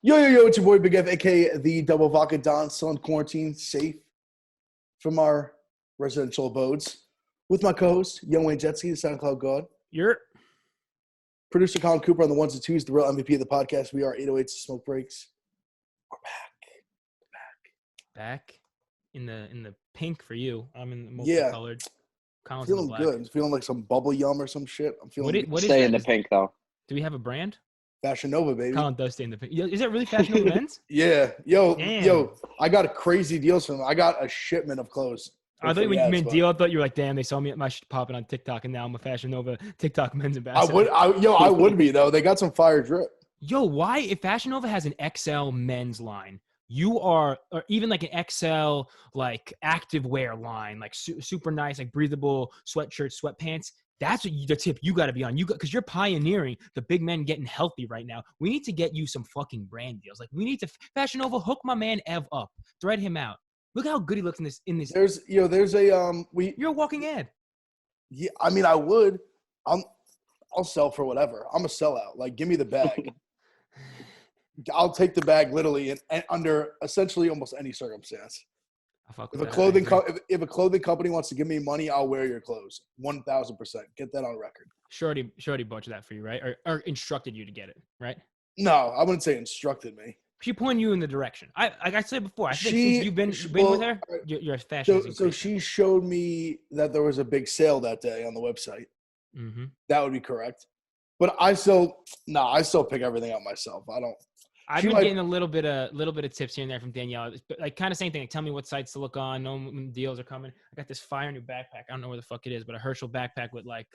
Yo, it's your boy Big F, aka the Double Vodka Don, still in quarantine, safe from our residential abodes. With my co-host, Young Wayne Jetski, the SoundCloud God. You're Producer Colin Cooper on the ones and twos, the real MVP of the podcast. We are 808'S Smoke Breaks. We're back in the pink for you. I'm in the Yeah. multicolored. Colin's feeling in the black. good. I'm feeling like some bubble yum or some shit. I'm feeling good. What is Stay that? in the pink though. Do we have a brand? Fashion Nova, baby. Colin does stay in the pink. Is that really Fashion Nova men's? Yeah. Damn. Yo, I got crazy deals from them. I got a shipment of clothes. I thought when you meant deal, I thought you were like, damn, they saw me at my shit popping on TikTok, and now I'm a Fashion Nova TikTok men's ambassador. I would be though. They got some fire drip. Yo, why if Fashion Nova has an XL men's line, you are, or even like an XL like active wear line, like super nice, like breathable sweatshirts, sweatpants. That's the tip you got to be on. Because you're pioneering the big men getting healthy right now. We need to get you some fucking brand deals. Like we need to Fashion Nova hook my man Ev up, thread him out. Look how good he looks in this. You're a walking ad. Yeah, I mean, I would. I'll sell for whatever. I'm a sellout. Like, give me the bag. I'll take the bag literally and under essentially almost any circumstance. If a clothing company wants to give me money, I'll wear your clothes. 1,000%. Get that on record. Shorty bought that for you, right? Or instructed you to get it, right? No, I wouldn't say instructed me. She pointed you in the direction. Like I said before, I think since you've been with her, you're a fashion. So she showed me that there was a big sale that day on the website. Mm-hmm. That would be correct. But I still pick everything out myself. I've been getting a little bit of tips here and there from Danielle. Like kind of same thing. Like, tell me what sites to look on. Know when deals are coming. I got this fire new backpack. I don't know where the fuck it is, but a Herschel backpack with like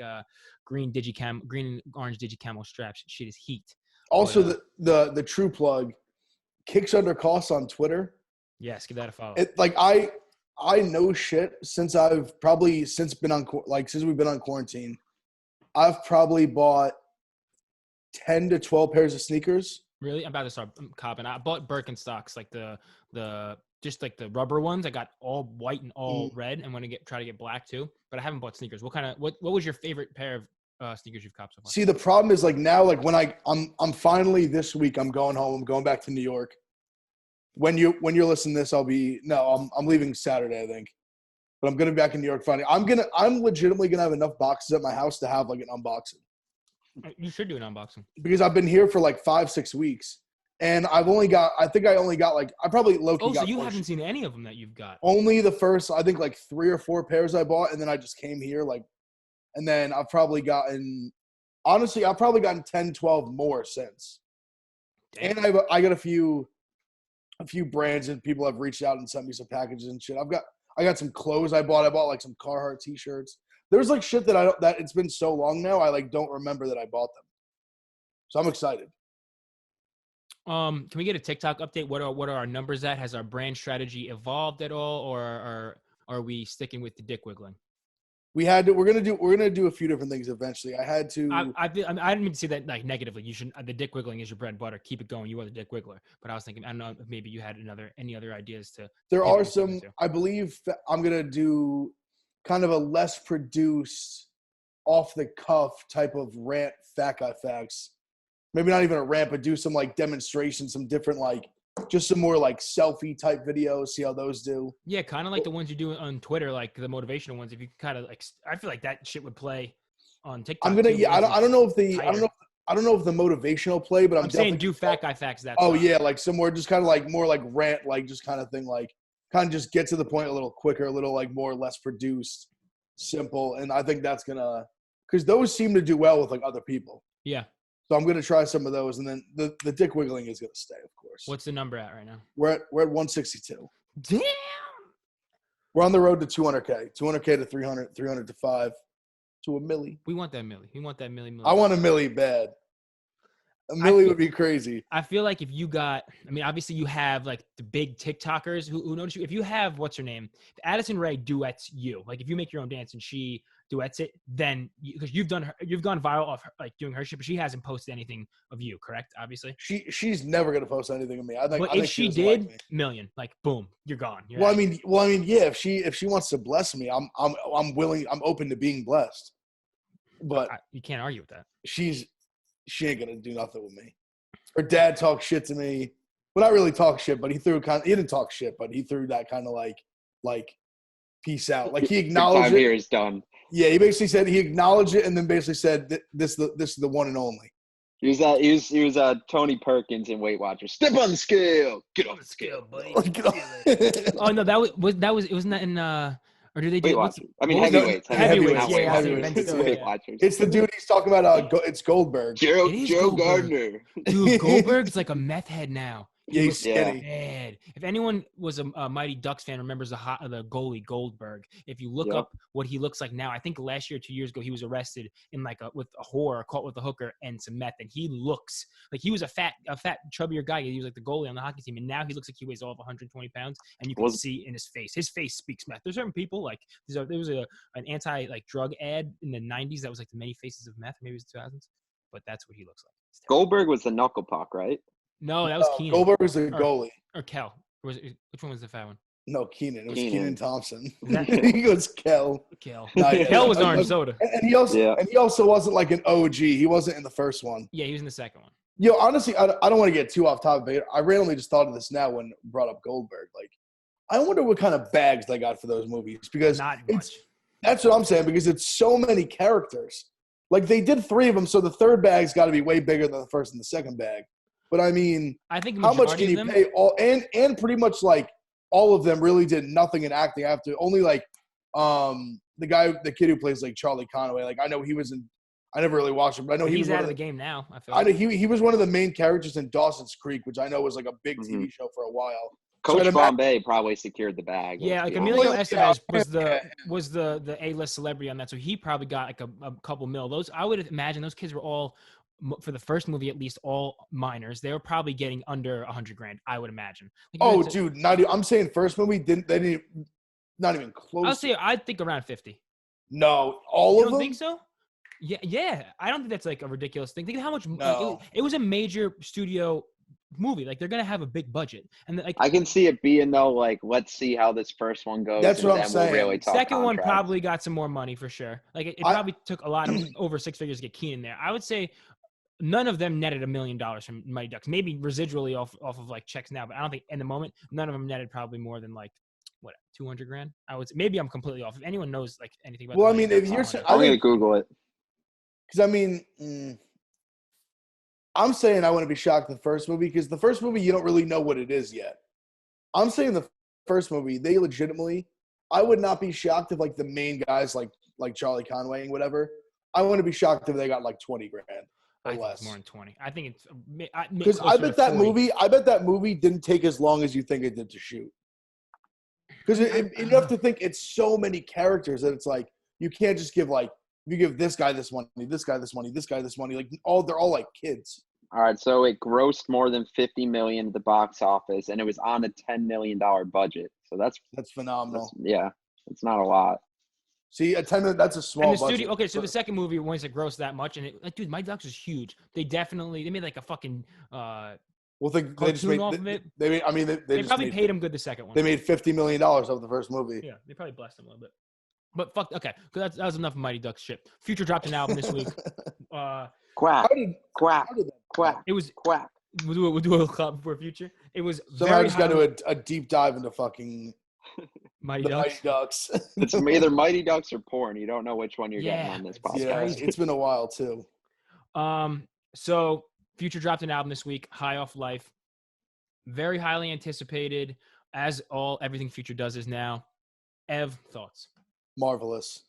green and orange digicamo straps. Shit is heat. Also, the True Plug kicks under costs on Twitter. Yes, give that a follow. I know shit since we've been on quarantine. I've probably bought 10 to 12 pairs of sneakers. Really? I'm about to start copping. I bought Birkenstocks, like the just like the rubber ones. I got all white and all red. I'm gonna try to get black too. But I haven't bought sneakers. What was your favorite pair of sneakers you've copped so far? See, the problem is like now, like when I'm finally this week, I'm going home. I'm going back to New York. When you're listening to this, I'm leaving Saturday, I think. But I'm gonna be back in New York finally. I'm legitimately gonna have enough boxes at my house to have like an unboxing. You should do an unboxing. Because I've been here for like 5-6 weeks. And I probably low-key got so you haven't seen any of them that you've got? Only the first, I think like 3 or 4 pairs I bought, and then I just came here and then I've probably gotten 10, 12 more since. Damn. And I got a few brands and people have reached out and sent me some packages and shit. I got some clothes I bought. I bought like some Carhartt t-shirts. There's like shit that it's been so long now, I like don't remember that I bought them. So I'm excited. Can we get a TikTok update? What are our numbers at? Has our brand strategy evolved at all, or are we sticking with the dick wiggling? We're gonna do a few different things eventually. I didn't mean to say that like negatively. You shouldn't. The dick wiggling is your bread and butter. Keep it going. You are the dick wiggler. But I was thinking, I don't know if maybe you had any other ideas to. There are some. I believe I'm gonna do kind of a less produced, off the cuff type of rant, fat guy facts. Maybe not even a rant, but do some like demonstrations, some different like just some more like selfie type videos. See how those do. Yeah, kind of like the ones you do on Twitter, like the motivational ones. If you kind of like, I feel like that shit would play on TikTok. I don't know if the motivational play, but I'm saying do fat guy facts. That. Yeah, like some more just kind of like more like rant, like just kind of thing, like kind of just get to the point a little quicker, a little like more less produced, simple. And I think that's gonna, because those seem to do well with like other people. Yeah. So I'm gonna try some of those, and then the dick wiggling is gonna stay, of course. What's the number at right now? We're at 162. Damn. We're on the road to 200K, 200K to 300, 300 to 5, to a milli. We want that milli. We want that milli. I want a milli bad. A milli would be crazy. I feel like if you got, I mean, obviously you have like the big TikTokers who notice you. If you have, what's her name? Addison Rae duets you. Like if you make your own dance and she duets it, then because you've gone viral off her, like doing her shit, but she hasn't posted anything of you, correct? Obviously. She's never gonna post anything of me. But if she did, million, like boom, you're gone. Well, I mean, yeah. If she wants to bless me, I'm willing. I'm open to being blessed. But you can't argue with that. She ain't gonna do nothing with me. Her dad talked shit to me. Well, not really talk shit, but he didn't talk shit, but he threw that kind of like peace out. Like he acknowledged time it. here is done. Yeah, he basically said he acknowledged it and then basically said this is the one and only. He was Tony Perkins in Weight Watchers. Step on the scale. Get off the scale, buddy. Oh no, it was not in or do they do Weight Watchers? I mean heavyweights. Heavyweights, not yeah, Weight heavyweights. Watchers. Weight Watchers. It's the dude he's talking about. It's Goldberg. Joe Goldberg. Gardner. Dude, Goldberg's like a meth head now. Yeah, he's Yeah. skinny. Bad. If anyone was a Mighty Ducks fan, remembers the goalie Goldberg. If you look Yep. up what he looks like now, I think last year, 2 years ago, he was arrested in with a whore, caught with a hooker and some meth, and he looks like he was a fat, chubbier guy. He was like the goalie on the hockey team, and now he looks like he weighs all of 120 pounds, and you can see in his face. His face speaks meth. There's certain people like there was an anti drug ad in the 90s that was like the many faces of meth, maybe it was the 2000s, but that's what he looks like. Goldberg was the knuckle puck, right? No, that was Keenan. Goldberg was the goalie. Or Kel. Which one was the fat one? No, Keenan. It was Keenan. Keenan Thompson. That- He goes Kel. Kel. No, yeah. Kel was orange soda. And he also wasn't like an OG. He wasn't in the first one. Yeah, he was in the second one. Yo, honestly, I don't want to get too off topic, but I randomly just thought of this now when brought up Goldberg. Like, I wonder what kind of bags they got for those movies because Not much. that's what I'm saying because it's so many characters. Like they did 3 of them, so the third bag's got to be way bigger than the first and the second bag. But I mean, I think how much can majority you of them, pay all and pretty much like all of them really did nothing in acting after only like the kid who plays like Charlie Conway. Like I know he was in I never really watched him, but I know he's was out one of the game now. I know he was one of the main characters in Dawson's Creek, which I know was like a big TV show for a while. Coach So Bombay probably secured the bag. Yeah, like let's be Emilio honest. Estevez was the A-list celebrity on that, so he probably got like a couple mil. Those I would imagine those kids were all for the first movie at least all minors. They were probably getting under $100,000. I would imagine. Like, Dude, I'm saying first movie didn't not even close. I'd think around 50. No, all You of don't them. think so? Yeah. I don't think that's like a ridiculous thing. Think of how much. No. It was a major studio movie. Like they're gonna have a big budget, and like I can see it being though. Like, let's see how this first one goes. That's and what I'm then saying. We'll really talk second one contracts. probably got some more money for sure. Like it probably took a lot of over 6 figures to get Keenan there. I would say none of them netted $1 million from Mighty Ducks. Maybe residually off of like checks now, but I don't think in the moment none of them netted probably more than like what $200,000. I would say, maybe I'm completely off. If anyone knows like anything about, Well, the I mean, Mighty if Ducks, you're, I'm gonna Google it. because I mean, I'm saying I wouldn't be shocked at the first movie because the first movie you don't really know what it is yet. I'm saying the first movie they legitimately. I would not be shocked if like the main guys like Charlie Conway and whatever. I wouldn't be shocked if they got like $20,000 or I think less. it's more than 20. I think it's Because I bet that 40. movie. I bet that movie didn't take as long as you think it did to shoot. Because you have to think it's so many characters that it's like you can't just give like you give this guy this money, this guy this money, this guy this money. Like they're all like kids. All right, so it grossed more than $50 million at the box office, and it was on a $10 million budget. So that's phenomenal. it's not a lot. See, a 10 minute, that's a small And the budget. studio, okay, so the second movie once it grossed that much, and it, like, dude, Mighty Ducks is huge. They made like a fucking Well, they just cartoon made. off of it. They made. I mean, they just probably made, paid him good the second one. They made $50 million off the first movie. Yeah, they probably blessed him a little bit. But fuck, okay, because that was enough of Mighty Ducks shit. Future dropped an album this week. Quack, quack, How did that? quack, It was quack. we'll do a little club before Future. It was Somehow I very just got to highly- do a deep dive into fucking Mighty the Ducks. Mighty Ducks. It's either Mighty Ducks or porn. You don't know which one you're getting Yeah, on this it's- podcast. Yeah, crazy. it's been a while too. So Future dropped an album this week, High Off Life. Very highly anticipated, as everything Future does is now. Ev, thoughts? Marvelous,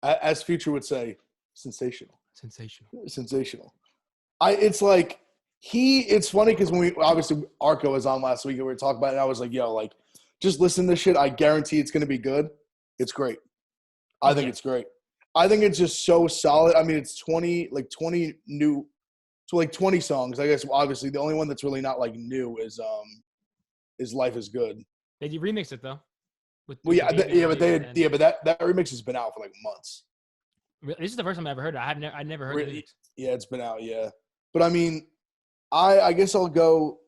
as Future would say, sensational. Sensational. It's like it's funny because when we obviously Arco was on last week and we were talking about it and I was like, yo, like just listen to this shit. I guarantee it's gonna be good. It's great. I think it's great. I think it's just so solid. I mean, it's 20 new, so like 20 songs. I guess obviously the only one that's really not like new is Life Is Good. They remixed it though. But that remix has been out for like months. This is the first time I ever heard it. I'd never heard Really? it. Yeah, it's been out, yeah. But I mean, I guess I'll go.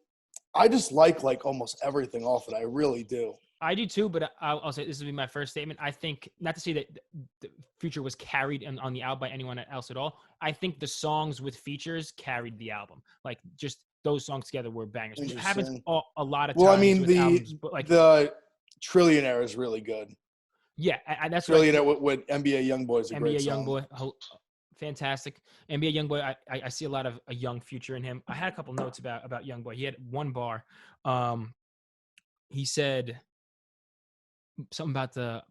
I just like almost everything off it. I really do. I do too, but I'll say this will be my first statement. I think, not to say that the Future was carried on the album by anyone else at all. I think the songs with features carried the album. Like just those songs together were bangers, which happens Interesting. a lot of Well, I times mean, with albums. But like, the Trillionaire is really good. yeah, that's what Trillionaire with NBA YoungBoy is a great NBA song. YoungBoy, fantastic. NBA YoungBoy, I see a lot of a young future in him. I had a couple notes about YoungBoy. He had one bar. He said something about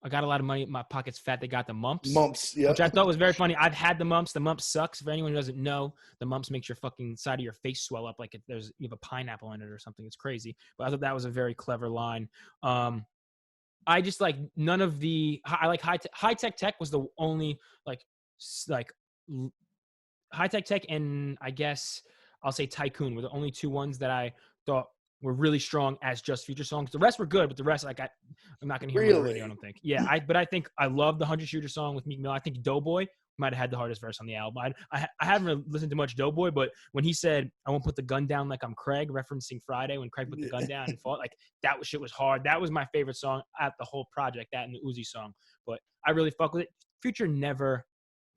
I got a lot of money, my pocket's fat, they got the mumps. Mumps, yeah. Which I thought was very funny. I've had the mumps. The mumps sucks. For anyone who doesn't know, the mumps makes your fucking side of your face swell up like you have a pineapple in it or something. It's crazy. But I thought that was a very clever line. I just like none of the I like high tech was the only like high tech and I guess I'll say Tycoon were the only two ones that I thought were really strong as just Future songs. The rest were good, but the rest like I'm not gonna hear them on the radio, I don't think. Yeah, but I think I love the 100 Shooter song with Meek Mill. I think Doughboy might have had the hardest verse on the album. I haven't really listened to much Doughboy, but when he said, I won't put the gun down like I'm Craig, referencing Friday when Craig put the gun down and fought, like that shit was hard. That was my favorite song at the whole project, that and the Uzi song. But I really fuck with it. Future never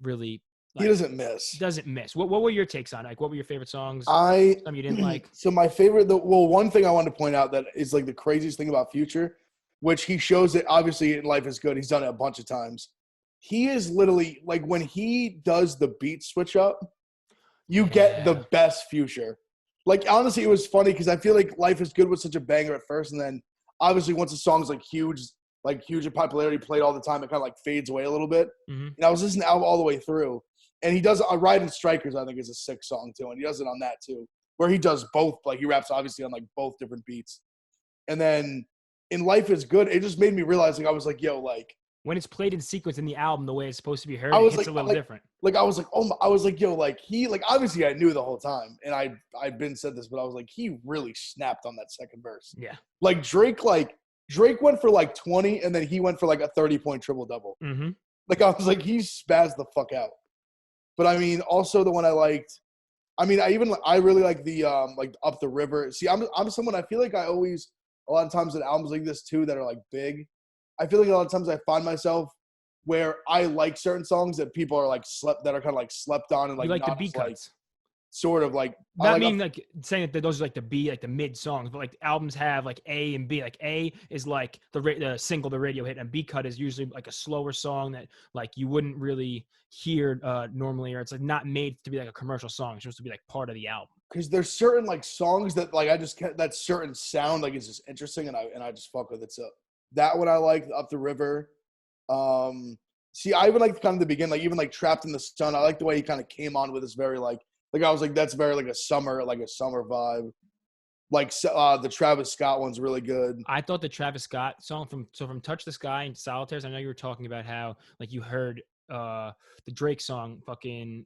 really he doesn't miss. What were your takes on it? Like what were your favorite songs? Some you didn't like? So my favorite one thing I wanted to point out that is like the craziest thing about Future, which he shows it obviously in Life is Good. He's done it a bunch of times. He is literally like when he does the beat switch up, you get the best Future. Like honestly, it was funny because I feel like Life is Good was such a banger at first, and then obviously once the song's like huge in popularity, played all the time, it kind of like fades away a little bit. Mm-hmm. And I was listening to the album all the way through, and he does Riding Strikers, I think is a sick song too, and he does it on that too, where he does both. Like he raps obviously on like both different beats, and then in Life is Good, it just made me realize like I was like, yo, like. When it's played in sequence in the album, the way it's supposed to be heard, it's a little different. Like I was like, I was like, yo, like he, like obviously I knew the whole time, and I'd been said this, but I was like, he really snapped on that second verse. Yeah. Like Drake went for like 20, and then he went for like a 30-point triple double. Mm-hmm. Like I was like, he spazzed the fuck out. But I mean, also the one I liked. I mean, I really like the like Up the River. See, I'm someone I feel like I always a lot of times in albums like this too that are like big. I feel like a lot of times I find myself where I like certain songs that people are like slept on and like, you like not the beat like, cuts. Sort of like not meaning like saying that those are like the B, like the mid songs, but like albums have like A and B. Like A is like the single, the radio hit, and B cut is usually like a slower song that like you wouldn't really hear normally, or it's like not made to be like a commercial song. It's supposed to be like part of the album. Because there's certain like songs that like I just can't, that certain sound like is just interesting, and I just fuck with it. So that one I like, Up the River. See, I even like kind of the beginning, like even like Trapped in the Sun. I like the way he kind of came on with this very like I was like, that's very like a summer vibe. Like the Travis Scott one's really good. I thought the Travis Scott song from Touch the Sky and Solitaires. I know you were talking about how like you heard the Drake song fucking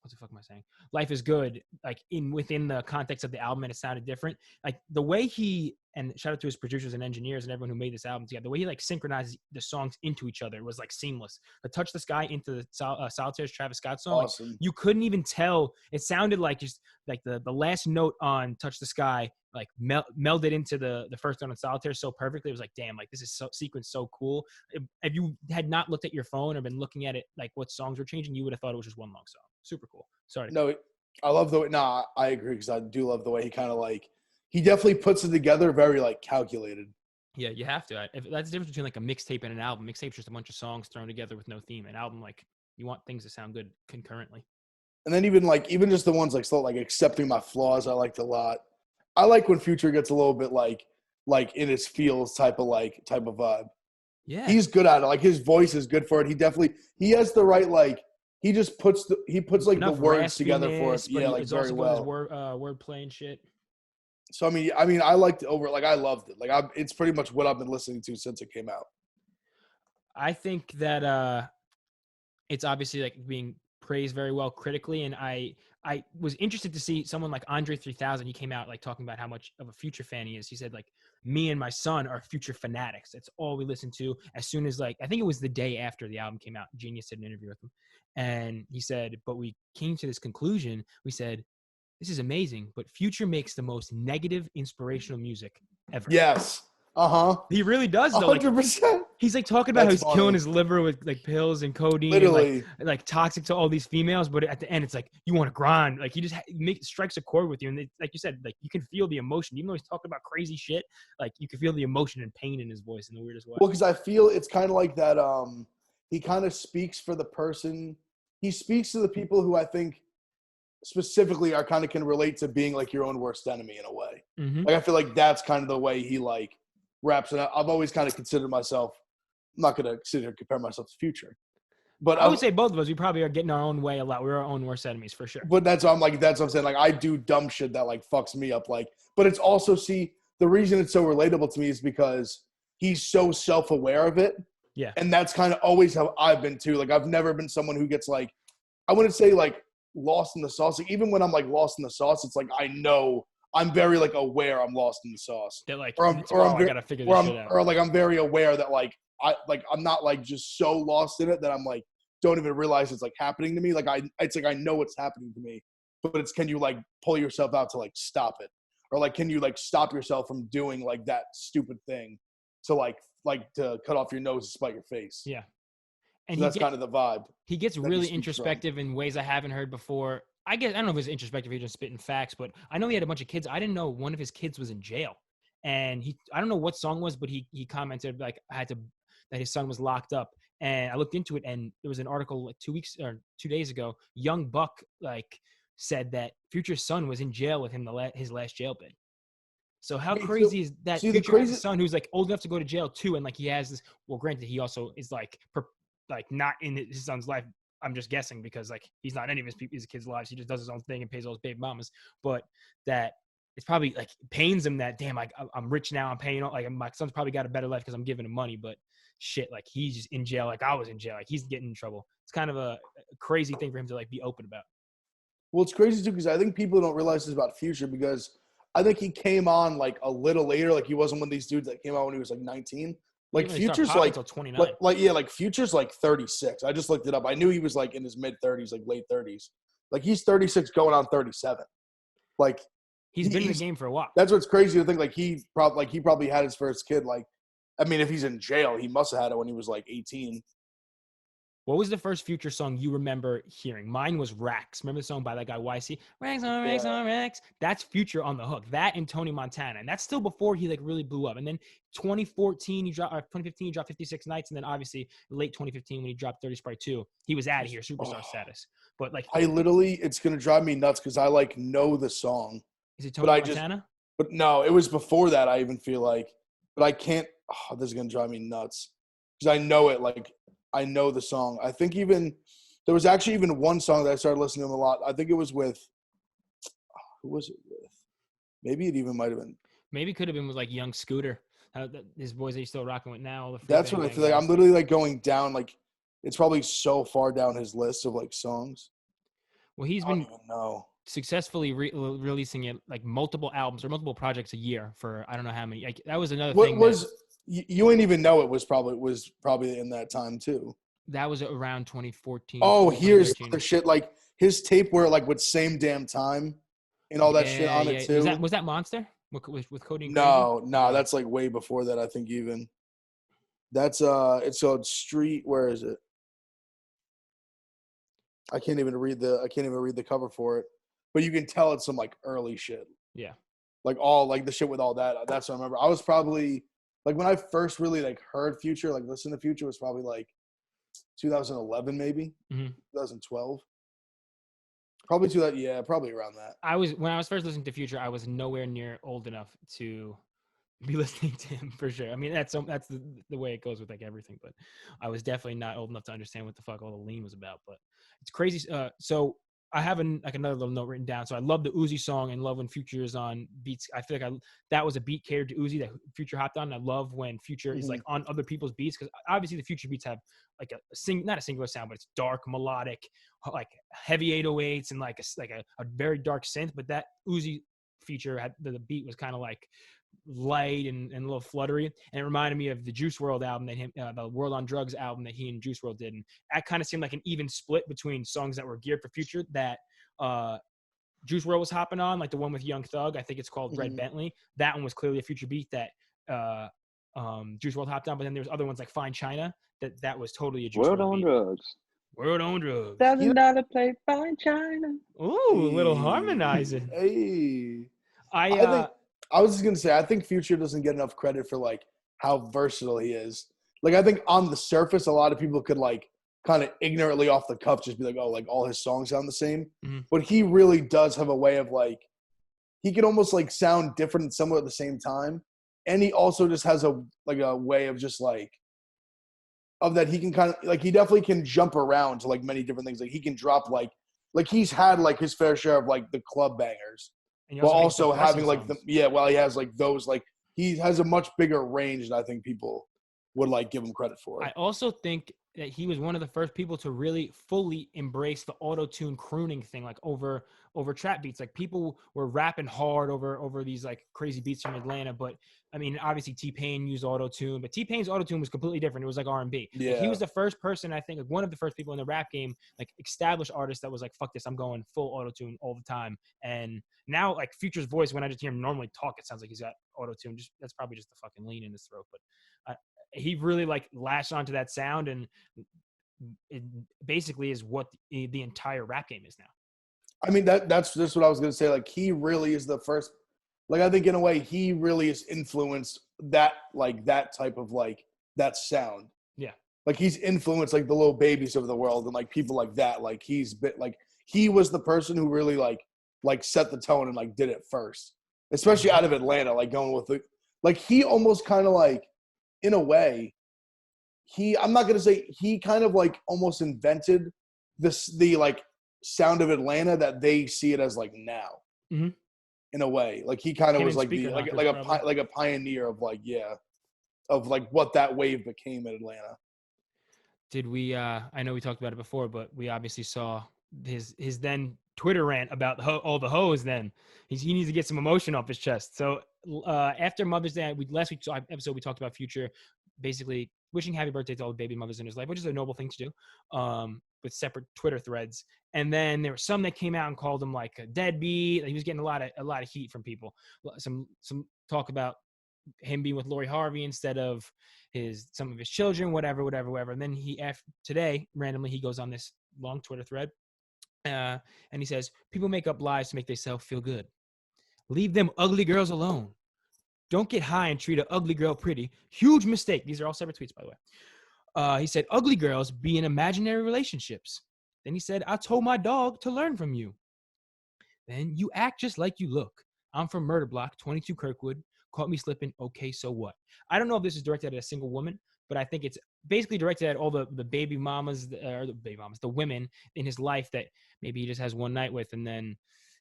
what the fuck am I saying? Life is Good, like within the context of the album, and it sounded different. Like the way he, and shout out to his producers and engineers and everyone who made this album together, the way he like synchronized the songs into each other was like seamless. The Touch the Sky into the Solitaire's Travis Scott song, awesome. Like, you couldn't even tell. It sounded like just like the last note on Touch the Sky like melded into the first note on Solitaire so perfectly. It was like, damn, like this is sequence so cool. If you had not looked at your phone or been looking at it, like what songs were changing, you would have thought it was just one long song. Super cool. Sorry. No, I love the way. Nah, I agree because I do love the way he kind of like he definitely puts it together very like calculated. Yeah, you have to. That's the difference between like a mixtape and an album. Mixtape's just a bunch of songs thrown together with no theme. An album, like you want things to sound good concurrently. And then even just the ones like Accepting My Flaws, I liked a lot. I like when Future gets a little bit like in his feels type of vibe. Yeah, he's good at it. Like his voice is good for it. He has the right like. He just puts like the words together for us. Yeah, like very well. Word play and shit. So I mean, I liked it over. Like I loved it. Like it's pretty much what I've been listening to since it came out. I think that it's obviously like being praised very well critically, and I was interested to see someone like Andre 3000. He came out like talking about how much of a Future fan he is. He said like, me and my son are Future fanatics. That's all we listen to. As soon as like I think it was the day after the album came out, Genius did an interview with him. And he said, but we came to this conclusion. We said, this is amazing, but Future makes the most negative inspirational music ever. Yes. He really does though. Like 100%. he's like talking about how That's he's killing funny. his liver with like pills and codeine, Literally. and like toxic to all these females. But at the end, it's like you want to grind. Like he just strikes a chord with you, and like you said, like you can feel the emotion, even though he's talking about crazy shit. Like you can feel the emotion and pain in his voice in the weirdest way. Well, because I feel it's kind of like that. He kind of speaks for the person. He speaks to the people who I think specifically are kind of can relate to being like your own worst enemy in a way. Mm-hmm. Like I feel like that's kind of the way he like raps it. I've always kind of considered myself. I'm not gonna sit here and compare myself to Future, but I would say both of us, we probably are getting our own way a lot. We're our own worst enemies for sure. But that's what I'm like. That's what I'm saying. Like I do dumb shit that like fucks me up. Like, but it's also the reason it's so relatable to me is because he's so self-aware of it. Yeah. And that's kind of always how I've been too. Like I've never been someone who gets like, I wouldn't say like lost in the sauce. Like, even when I'm like lost in the sauce, it's like I know I'm very like aware I'm lost in the sauce. That like, I gotta figure this shit out. Or like I'm very aware that like I'm not like just so lost in it that I'm like don't even realize it's like happening to me. Like it's like I know it's happening to me, but it's can you like pull yourself out to like stop it, or like can you like stop yourself from doing like that stupid thing to like to cut off your nose to spite your face. Yeah. And so that's kind of the vibe. He gets really introspective in ways I haven't heard before. I don't know if it's introspective, he's just spitting facts, but I know he had a bunch of kids. I didn't know one of his kids was in jail. And I don't know what song was, but he commented like that his son was locked up. And I looked into it, and there was an article like 2 days ago. Young Buck like said that Future's son was in jail with him his last jail bid. So how crazy is that? Future has a son who's like old enough to go to jail too, and like he has this. Well, granted, he also is like not in his son's life. I'm just guessing because like he's not in any of his kids' lives. He just does his own thing and pays all his baby mamas. But that it's probably like pains him that damn, like I'm rich now. I'm paying like my son's probably got a better life because I'm giving him money. But shit, like he's just in jail. Like I was in jail. Like he's getting in trouble. It's kind of a crazy thing for him to like be open about. Well, it's crazy too because I think people don't realize this about Future because I think he came on like a little later. Like he wasn't one of these dudes that came out when he was like 19. Like Future's like 29. Like Future's like 36. I just looked it up. I knew he was like in his mid 30s, like late 30s. Like he's 36 going on 37. Like he's been in the game for a while. That's what's crazy to think. Like he probably had his first kid. Like I mean, if he's in jail, he must have had it when he was like 18. What was the first Future song you remember hearing? Mine was Racks. Remember the song by that guy YC? Racks on Racks on Racks. That's Future on the hook. That and Tony Montana. And that's still before he like really blew up. And then 2015 he dropped 56 Nights. And then obviously late 2015 when he dropped 30 Sprite 2, he was out of here, superstar status. But like it's gonna drive me nuts because I like know the song. Is it Tony Montana? But no, it was before that. I even feel like, but I can't. Oh, this is gonna drive me nuts because I know it. Like I know the song. I think even there was actually even one song that I started listening to a lot. I think it was with who was it with? Maybe it even might have been. Maybe it could have been with like Young Scooter. His boys that he's still rocking with now. That's what I feel like. I'm literally like going down. Like it's probably so far down his list of like songs. Well, he's been successfully releasing it like multiple albums or multiple projects a year for I don't know how many. Like that was another thing. You ain't even know it was probably in that time too. That was around 2014. Oh, here's the shit. Like his tape where like with Same Damn Time and all that shit on it too. Was that Monster with Cody? No, that's like way before that. I think even that's it's called Street. Where is it? I can't even read the cover for it, but you can tell it's some like early shit. Yeah, like all like the shit with all that. That's what I remember. I was probably. Like when I first really like heard Future, like listen to Future was probably like 2011 maybe, 2012. Probably probably around that. When I was first listening to Future, I was nowhere near old enough to be listening to him for sure. I mean, that's the way it goes with like everything, but I was definitely not old enough to understand what the fuck all the lean was about, but it's crazy. So I have another little note written down. So I love the Uzi song and love when Future is on beats. I feel like that was a beat catered to Uzi that Future hopped on. And I love when Future is like on other people's beats because obviously the Future beats have like not a singular sound, but it's dark, melodic, like heavy 808s and like a very dark synth. But that Uzi feature had the beat was kind of like light and a little fluttery, and it reminded me of the Juice WRLD album the World on Drugs album that he and Juice WRLD did, and that kind of seemed like an even split between songs that were geared for Future that Juice WRLD was hopping on, like the one with Young Thug. I think it's called Red Bentley. That one was clearly a Future beat that Juice WRLD hopped on, but then there's other ones like Fine China that was totally a Juice World WRLD on beat. drugs. World on drugs. $1,000 plate Fine China. Ooh, a little harmonizing. Hey. I think I was just gonna say I think Future doesn't get enough credit for like how versatile he is. Like I think on the surface, a lot of people could like kind of ignorantly off the cuff just be like, oh, like all his songs sound the same. Mm-hmm. But he really does have a way of like he can almost like sound different and somewhat at the same time. And he also just has a way of just like of that he can kind of like he definitely can jump around to like many different things. Like he can drop like he's had like his fair share of like the club bangers. While also having like while he has like those like he has a much bigger range than I think people would like give him credit for. I also think that he was one of the first people to really fully embrace the auto-tune crooning thing, like over trap beats. Like people were rapping hard over these like crazy beats from Atlanta. But I mean, obviously T-Pain used auto-tune, but T-Pain's auto-tune was completely different. It was like R&B. Yeah. Like, he was the first person, I think, like one of the first people in the rap game, like established artists that was like, fuck this, I'm going full auto-tune all the time. And now like Future's voice, when I just hear him normally talk, it sounds like he's got auto-tune. That's probably just the fucking lean in his throat. But he really like latched onto that sound, and it basically is what the entire rap game is now. I mean, that's just what I was going to say. Like he really is the first, like, I think in a way he really has influenced that, like that type of like that sound. Yeah. Like he's influenced like the Lil Babies of the world and like people like that. Like he was the person who really like set the tone and like did it first, especially out of Atlanta, like going with it. Like he almost kind of like, in a way, I'm not going to say he kind of like almost invented the like sound of Atlanta that they see it as like now. Mm-hmm. In a way, like he kind of was like a pioneer of like, of like what that wave became in Atlanta. Did we, I know we talked about it before, but we obviously saw his then Twitter rant about all the hoes. Then he needs to get some emotion off his chest. So after Mother's Day, last week's episode we talked about Future basically wishing happy birthday to all the baby mothers in his life, which is a noble thing to do, with separate Twitter threads. And then there were some that came out and called him like a deadbeat. He was getting a lot of heat from people. Some talk about him being with Lori Harvey instead of some of his children, whatever. And then today, randomly, he goes on this long Twitter thread, and he says, people make up lies to make themselves feel good. Leave them ugly girls alone. Don't get high and treat an ugly girl pretty. Huge mistake. These are all separate tweets, by the way. He said, ugly girls be in imaginary relationships. Then he said, I told my dog to learn from you. Then you act just like you look. I'm from Murder Block, 22 Kirkwood. Caught me slipping. Okay, so what? I don't know if this is directed at a single woman, but I think it's basically directed at all the baby mamas, or the baby mamas, the women in his life that maybe he just has one night with, and then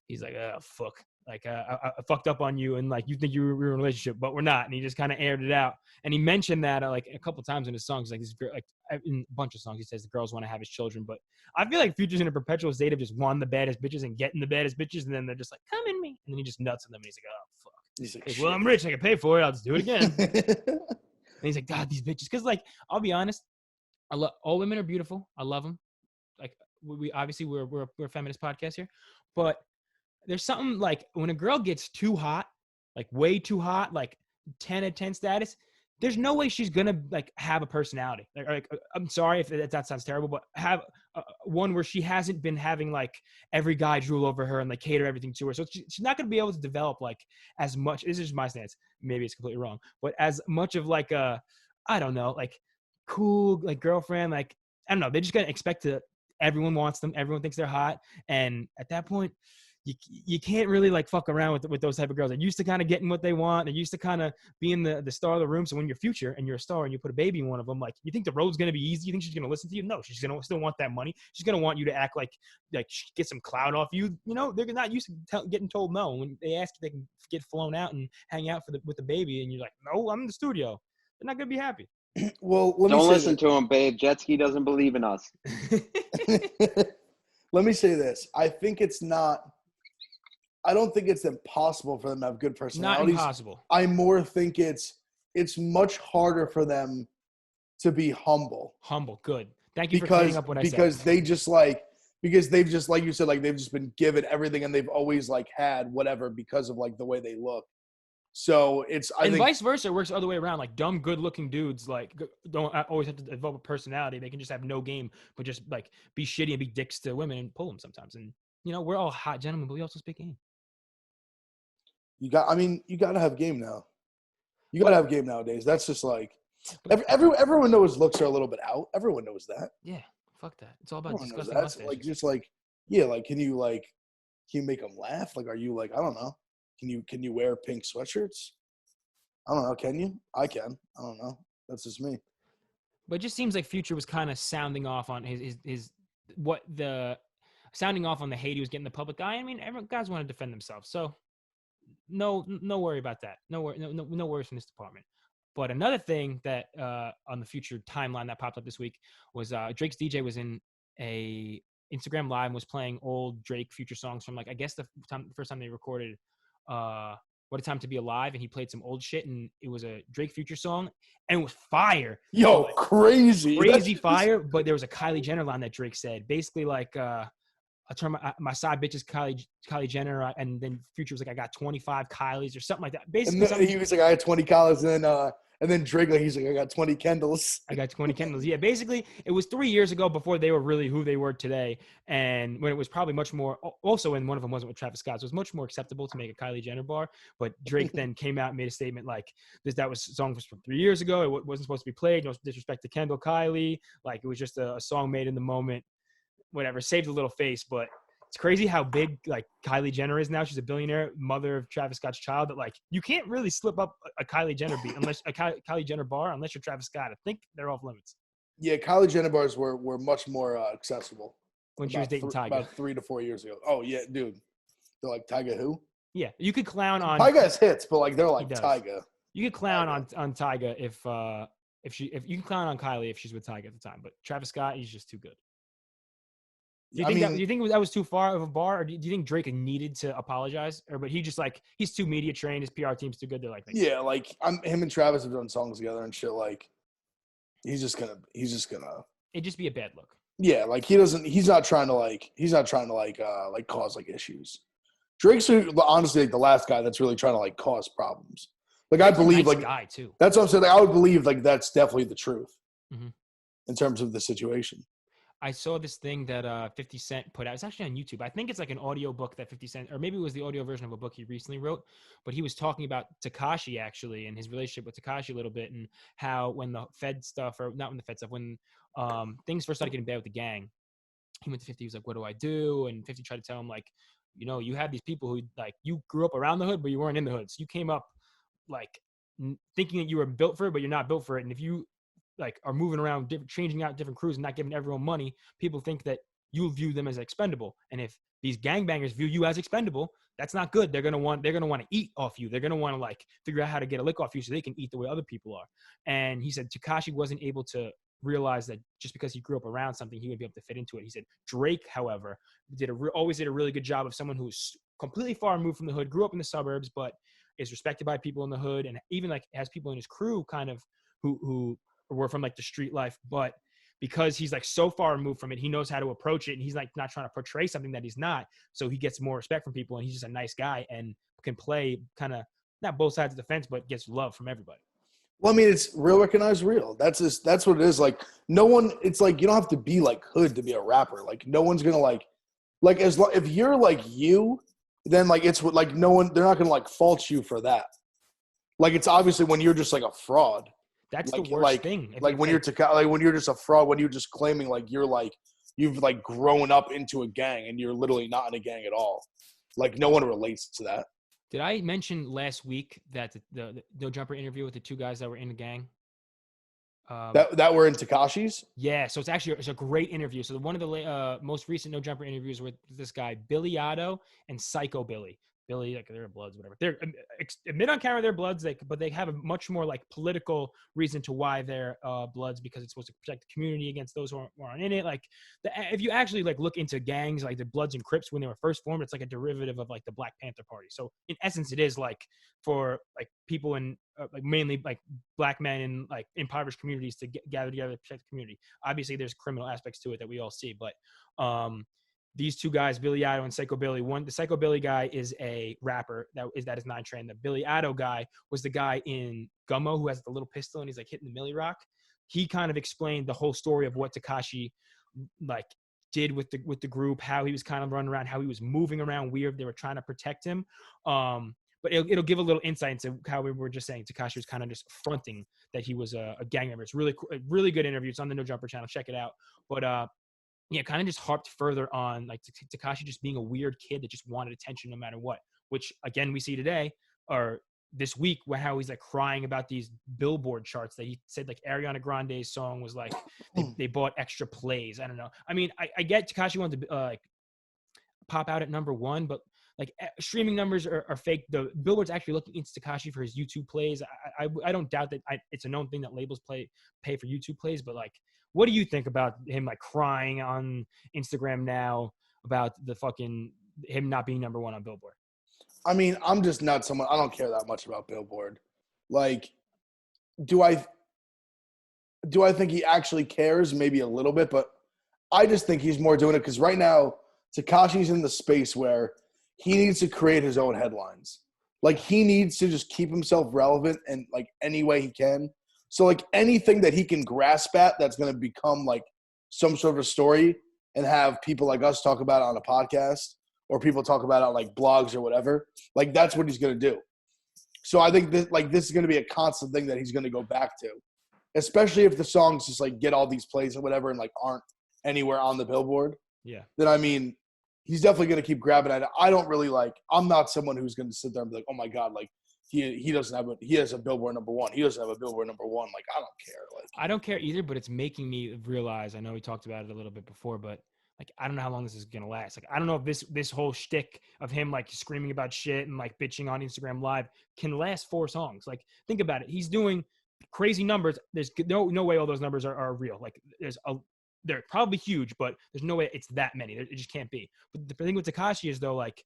he's like, oh, fuck. Like, I fucked up on you, and like you think you were in a relationship, but we're not. And he just kind of aired it out. And he mentioned that like a couple times in his songs, like this, like in a bunch of songs, he says the girls want to have his children. But I feel like Future's in a perpetual state of just wanting the baddest bitches and getting the baddest bitches, and then they're just like, come in me, and then he just nuts on them, and he's like, oh fuck. He's like, well, I'm rich, I can pay for it. I'll just do it again. And he's like, God, these bitches, because like I'll be honest, all women are beautiful. I love them. Like we obviously we're a feminist podcast here, but there's something like when a girl gets too hot, like way too hot, like 10 out of 10 status, there's no way she's going to like have a personality. Like I'm sorry if that sounds terrible, but have one where she hasn't been having like every guy drool over her and like cater everything to her. So she's not going to be able to develop like as much. This is my stance. Maybe it's completely wrong, but as much of like I don't know, like cool, like girlfriend, like, I don't know. They're just going to expect everyone wants them. Everyone thinks they're hot. And at that point, you can't really like fuck around with those type of girls. They're used to kind of getting what they want. They're used to kind of being the star of the room. So when you're Future and you're a star and you put a baby in one of them, like you think the road's going to be easy? You think she's going to listen to you? No, she's going to still want that money. She's going to want you to act like get some clout off you. You know, they're not used to getting told no. When they ask if they can get flown out and hang out with the baby, and you're like, no, I'm in the studio. They're not going to be happy. Well, don't listen to him, babe. Jetski doesn't believe in us. Let me say this. I don't think it's impossible for them to have good personalities. Not impossible. I more think it's much harder for them to be humble. Humble, good. Thank you for clearing up what I said. Because they've just like you said, like they've just been given everything and they've always like had whatever because of like the way they look. So I think vice versa, it works the other way around. Like dumb, good-looking dudes like don't always have to develop a personality. They can just have no game, but just like be shitty and be dicks to women and pull them sometimes. And we're all hot gentlemen, but we also speak game. you got to have game now. You got to have game nowadays. That's just like everyone knows looks are a little bit out. Everyone knows that. Yeah, fuck that. It's all about Everyone knows disgusting that. mustaches. Like just like yeah, like can you make them laugh? Like are you like I don't know. Can you wear pink sweatshirts? I don't know. Can you? I can. I don't know. That's just me. But it just seems like Future was kind of sounding off on sounding off on the hate he was getting the public eye. I mean, everyone guys want to defend themselves, so no worry about that. No worries from this department. But another thing that on the Future timeline that popped up this week was Drake's DJ was in a Instagram Live and was playing old Drake Future songs from like I guess the first time they recorded What a Time to Be Alive, and he played some old shit, and it was a Drake Future song, and it was fire. Yo, like, crazy fire. But there was a Kylie Jenner line that Drake said, basically like I turn my side bitch is Kylie Jenner, and then Future was like I got 25 Kylies or something like that. Basically, he was like I had 20 Kylies, and then Drake he's like I got 20 Kendalls. I got 20 Kendalls. Yeah, basically it was 3 years ago before they were really who they were today, and when it was probably much more. Also, when one of them wasn't with Travis Scott, so it was much more acceptable to make a Kylie Jenner bar. But Drake then came out and made a statement like that was song was from 3 years ago. It wasn't supposed to be played. No disrespect to Kendall, Kylie. Like it was just a song made in the moment. Whatever, saved a little face, but it's crazy how big like Kylie Jenner is now. She's a billionaire, mother of Travis Scott's child. That like you can't really slip up a Kylie Jenner beat unless a Kylie Jenner bar unless you're Travis Scott. I think they're off limits. Yeah, Kylie Jenner bars were much more accessible when she was dating Tyga about 3 to 4 years ago. Oh yeah, dude, they're like Tyga who? Yeah, you could clown on Tyga's hits, but like they're like Tyga. You could clown on Tyga if you can clown on Kylie if she's with Tyga at the time, but Travis Scott, he's just too good. Do you think that was too far of a bar, or do you think Drake needed to apologize, but he just like he's too media trained, his PR team's too good? They're like, yeah, like him and Travis have done songs together and shit. Like he's just gonna. It'd just be a bad look. Yeah, like he's not trying to cause like issues. Drake's honestly like the last guy that's really trying to like cause problems. Like I believe like guy too. That's what I'm saying. Like, I would believe like that's definitely the truth in terms of the situation. I saw this thing that 50 Cent put out. It's actually on YouTube. I think it's like an audio book that 50 Cent, or maybe it was the audio version of a book he recently wrote, but he was talking about TEKASHI actually and his relationship with TEKASHI a little bit, and how when the Fed stuff, or not when the Fed stuff, when things first started getting bad with the gang, he went to 50, he was like, what do I do? And 50 tried to tell him like, you have these people who like, you grew up around the hood, but you weren't in the hood. So you came up like thinking that you were built for it, but you're not built for it. And if you like are moving around, changing out different crews and not giving everyone money, people think that you'll view them as expendable. And if these gangbangers view you as expendable, that's not good. They're gonna want to eat off you. They're gonna want to like figure out how to get a lick off you so they can eat the way other people are. And he said TEKASHI wasn't able to realize that just because he grew up around something, he would be able to fit into it. He said Drake, however, always did a really good job of someone who's completely far removed from the hood, grew up in the suburbs, but is respected by people in the hood, and even like has people in his crew kind of who were from like the street life, but because he's like so far removed from it, he knows how to approach it, and he's like not trying to portray something that he's not. So he gets more respect from people, and he's just a nice guy and can play kind of not both sides of the fence, but gets love from everybody. Well, I mean, it's real recognized real. That's what it is. Like no one. It's like you don't have to be like hood to be a rapper. Like no one's gonna like if you're like you, then like it's like no one. They're not gonna like fault you for that. Like it's obviously when you're just like a fraud. That's like, the worst thing. Like when you're just a fraud, when you're just claiming like you're like you've like grown up into a gang and you're literally not in a gang at all. Like no one relates to that. Did I mention last week that the No Jumper interview with the two guys that were in the gang? That were in TEKASHI's? Yeah, so it's a great interview. So one of the most recent No Jumper interviews with this guy, Billy Otto and Psycho Billy. Billy, like they're Bloods, whatever. They're admit on camera they're Bloods, but they have a much more like political reason to why they're Bloods, because it's supposed to protect the community against those who aren't in it. Like if you actually like look into gangs like the Bloods and Crips when they were first formed, it's like a derivative of like the Black Panther Party. So in essence, it is like for like people in like mainly like Black men in like impoverished communities to gather together to protect the community. Obviously, there's criminal aspects to it that we all see, but these two guys, Billy Idol and Psycho Billy. The Psycho Billy guy is a rapper that is 9 Train. The Billy Idol guy was the guy in Gummo who has the little pistol and he's like hitting the Millie Rock. He kind of explained the whole story of what TEKASHI like did with the group, how he was kind of running around, how he was moving around weird. They were trying to protect him. But it'll give a little insight into how we were just saying TEKASHI was kind of just fronting that he was a gang member. It's really a really good interview. It's on the No Jumper channel. Check it out. But yeah, kind of just harped further on like TEKASHI just being a weird kid that just wanted attention no matter what, which again we see today or this week how he's like crying about these Billboard charts that he said like Ariana Grande's song was like they bought extra plays. I don't know. I mean, I get TEKASHI wanted to like pop out at number 1, but like streaming numbers are fake. The Billboard's actually looking into TEKASHI for his YouTube plays. I don't doubt that it's a known thing that labels pay for YouTube plays, but like, what do you think about him like crying on Instagram now about the fucking him not being number 1 on Billboard? I mean, I'm just not someone. I don't care that much about Billboard. Like, do I think he actually cares? Maybe a little bit, but I just think he's more doing it because right now TEKASHI's in the space where he needs to create his own headlines. Like, he needs to just keep himself relevant in like any way he can. So like anything that he can grasp at that's going to become like some sort of a story and have people like us talk about it on a podcast or people talk about it on like blogs or whatever, like that's what he's going to do. So I think this is going to be a constant thing that he's going to go back to, especially if the songs just like get all these plays or whatever and like aren't anywhere on the Billboard. Yeah. Then I mean, he's definitely going to keep grabbing at it. I don't really like – I'm not someone who's going to sit there and be like, oh, my God, like he doesn't have – he has a Billboard number 1. He doesn't have a Billboard number 1. Like, I don't care. Like, I don't care either, but it's making me realize – I know we talked about it a little bit before, but, like, I don't know how long this is going to last. Like, I don't know if this whole shtick of him, like, screaming about shit and, like, bitching on Instagram Live can last 4 songs. Like, think about it. He's doing crazy numbers. There's no way all those numbers are real. Like, they're probably huge, but there's no way it's that many. It just can't be. But the thing with TEKASHI is, though, like,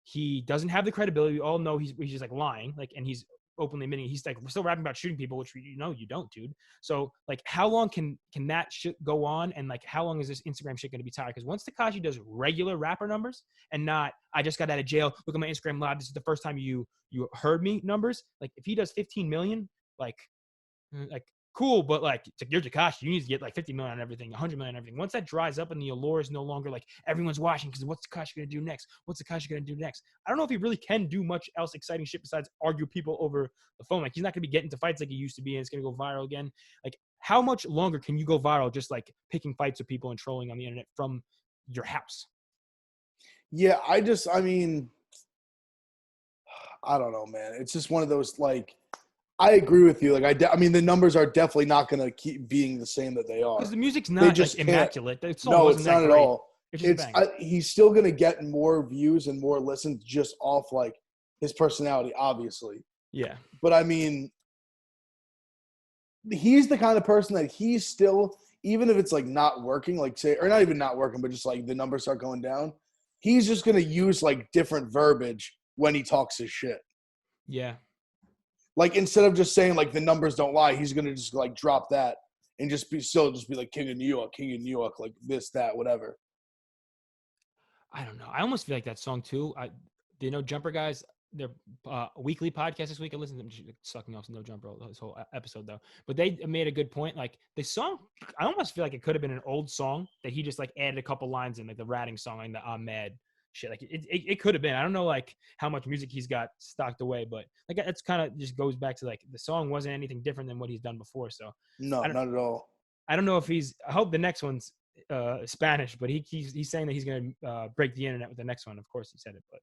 he doesn't have the credibility. We all know he's just, like, lying. Like, and he's openly admitting he's, like, still rapping about shooting people, which you don't, dude. So, like, how long can that shit go on? And, like, how long is this Instagram shit going to be tired? Because once TEKASHI does regular rapper numbers and not, I just got out of jail, look at my Instagram Live, this is the first time you heard me numbers. Like, if he does 15 million, like cool, but like you're TEKASHI, you need to get like 50 million on everything, 100 million on everything. Once that dries up and the allure is no longer like everyone's watching because what's TEKASHI going to do next? What's TEKASHI going to do next? I don't know if he really can do much else exciting shit besides argue people over the phone. Like, he's not going to be getting into fights like he used to be and it's going to go viral again. Like, how much longer can you go viral just like picking fights with people and trolling on the internet from your house? Yeah, I mean, I don't know, man. It's just one of those, like, I agree with you. Like, I mean, the numbers are definitely not going to keep being the same that they are. Because the music's not just like immaculate. It's not at all. It's he's still going to get more views and more listens just off, like, his personality, obviously. Yeah. But, I mean, he's the kind of person that he's still, even if it's, like, not working, like, say, or not even not working, but just, like, the numbers start going down, he's just going to use, like, different verbiage when he talks his shit. Yeah. Like, instead of just saying, like, the numbers don't lie, he's going to just, like, drop that and just be like, King of New York, like, this, that, whatever. I don't know. I almost feel like that song, too. The No Jumper guys, their weekly podcast this week, I listened to them just sucking off No Jumper this whole episode, though. But they made a good point. Like, the song, I almost feel like it could have been an old song that he just, like, added a couple lines in, like the ratting song, like the I'm Mad shit. Like, it could have been. I don't know, like, how much music he's got stocked away, but like, it's kind of just goes back to, like, the song wasn't anything different than what he's done before. So No, not at all. I don't know if I hope the next one's Spanish, but he's saying that he's going to break the internet with the next one. Of course he said it, but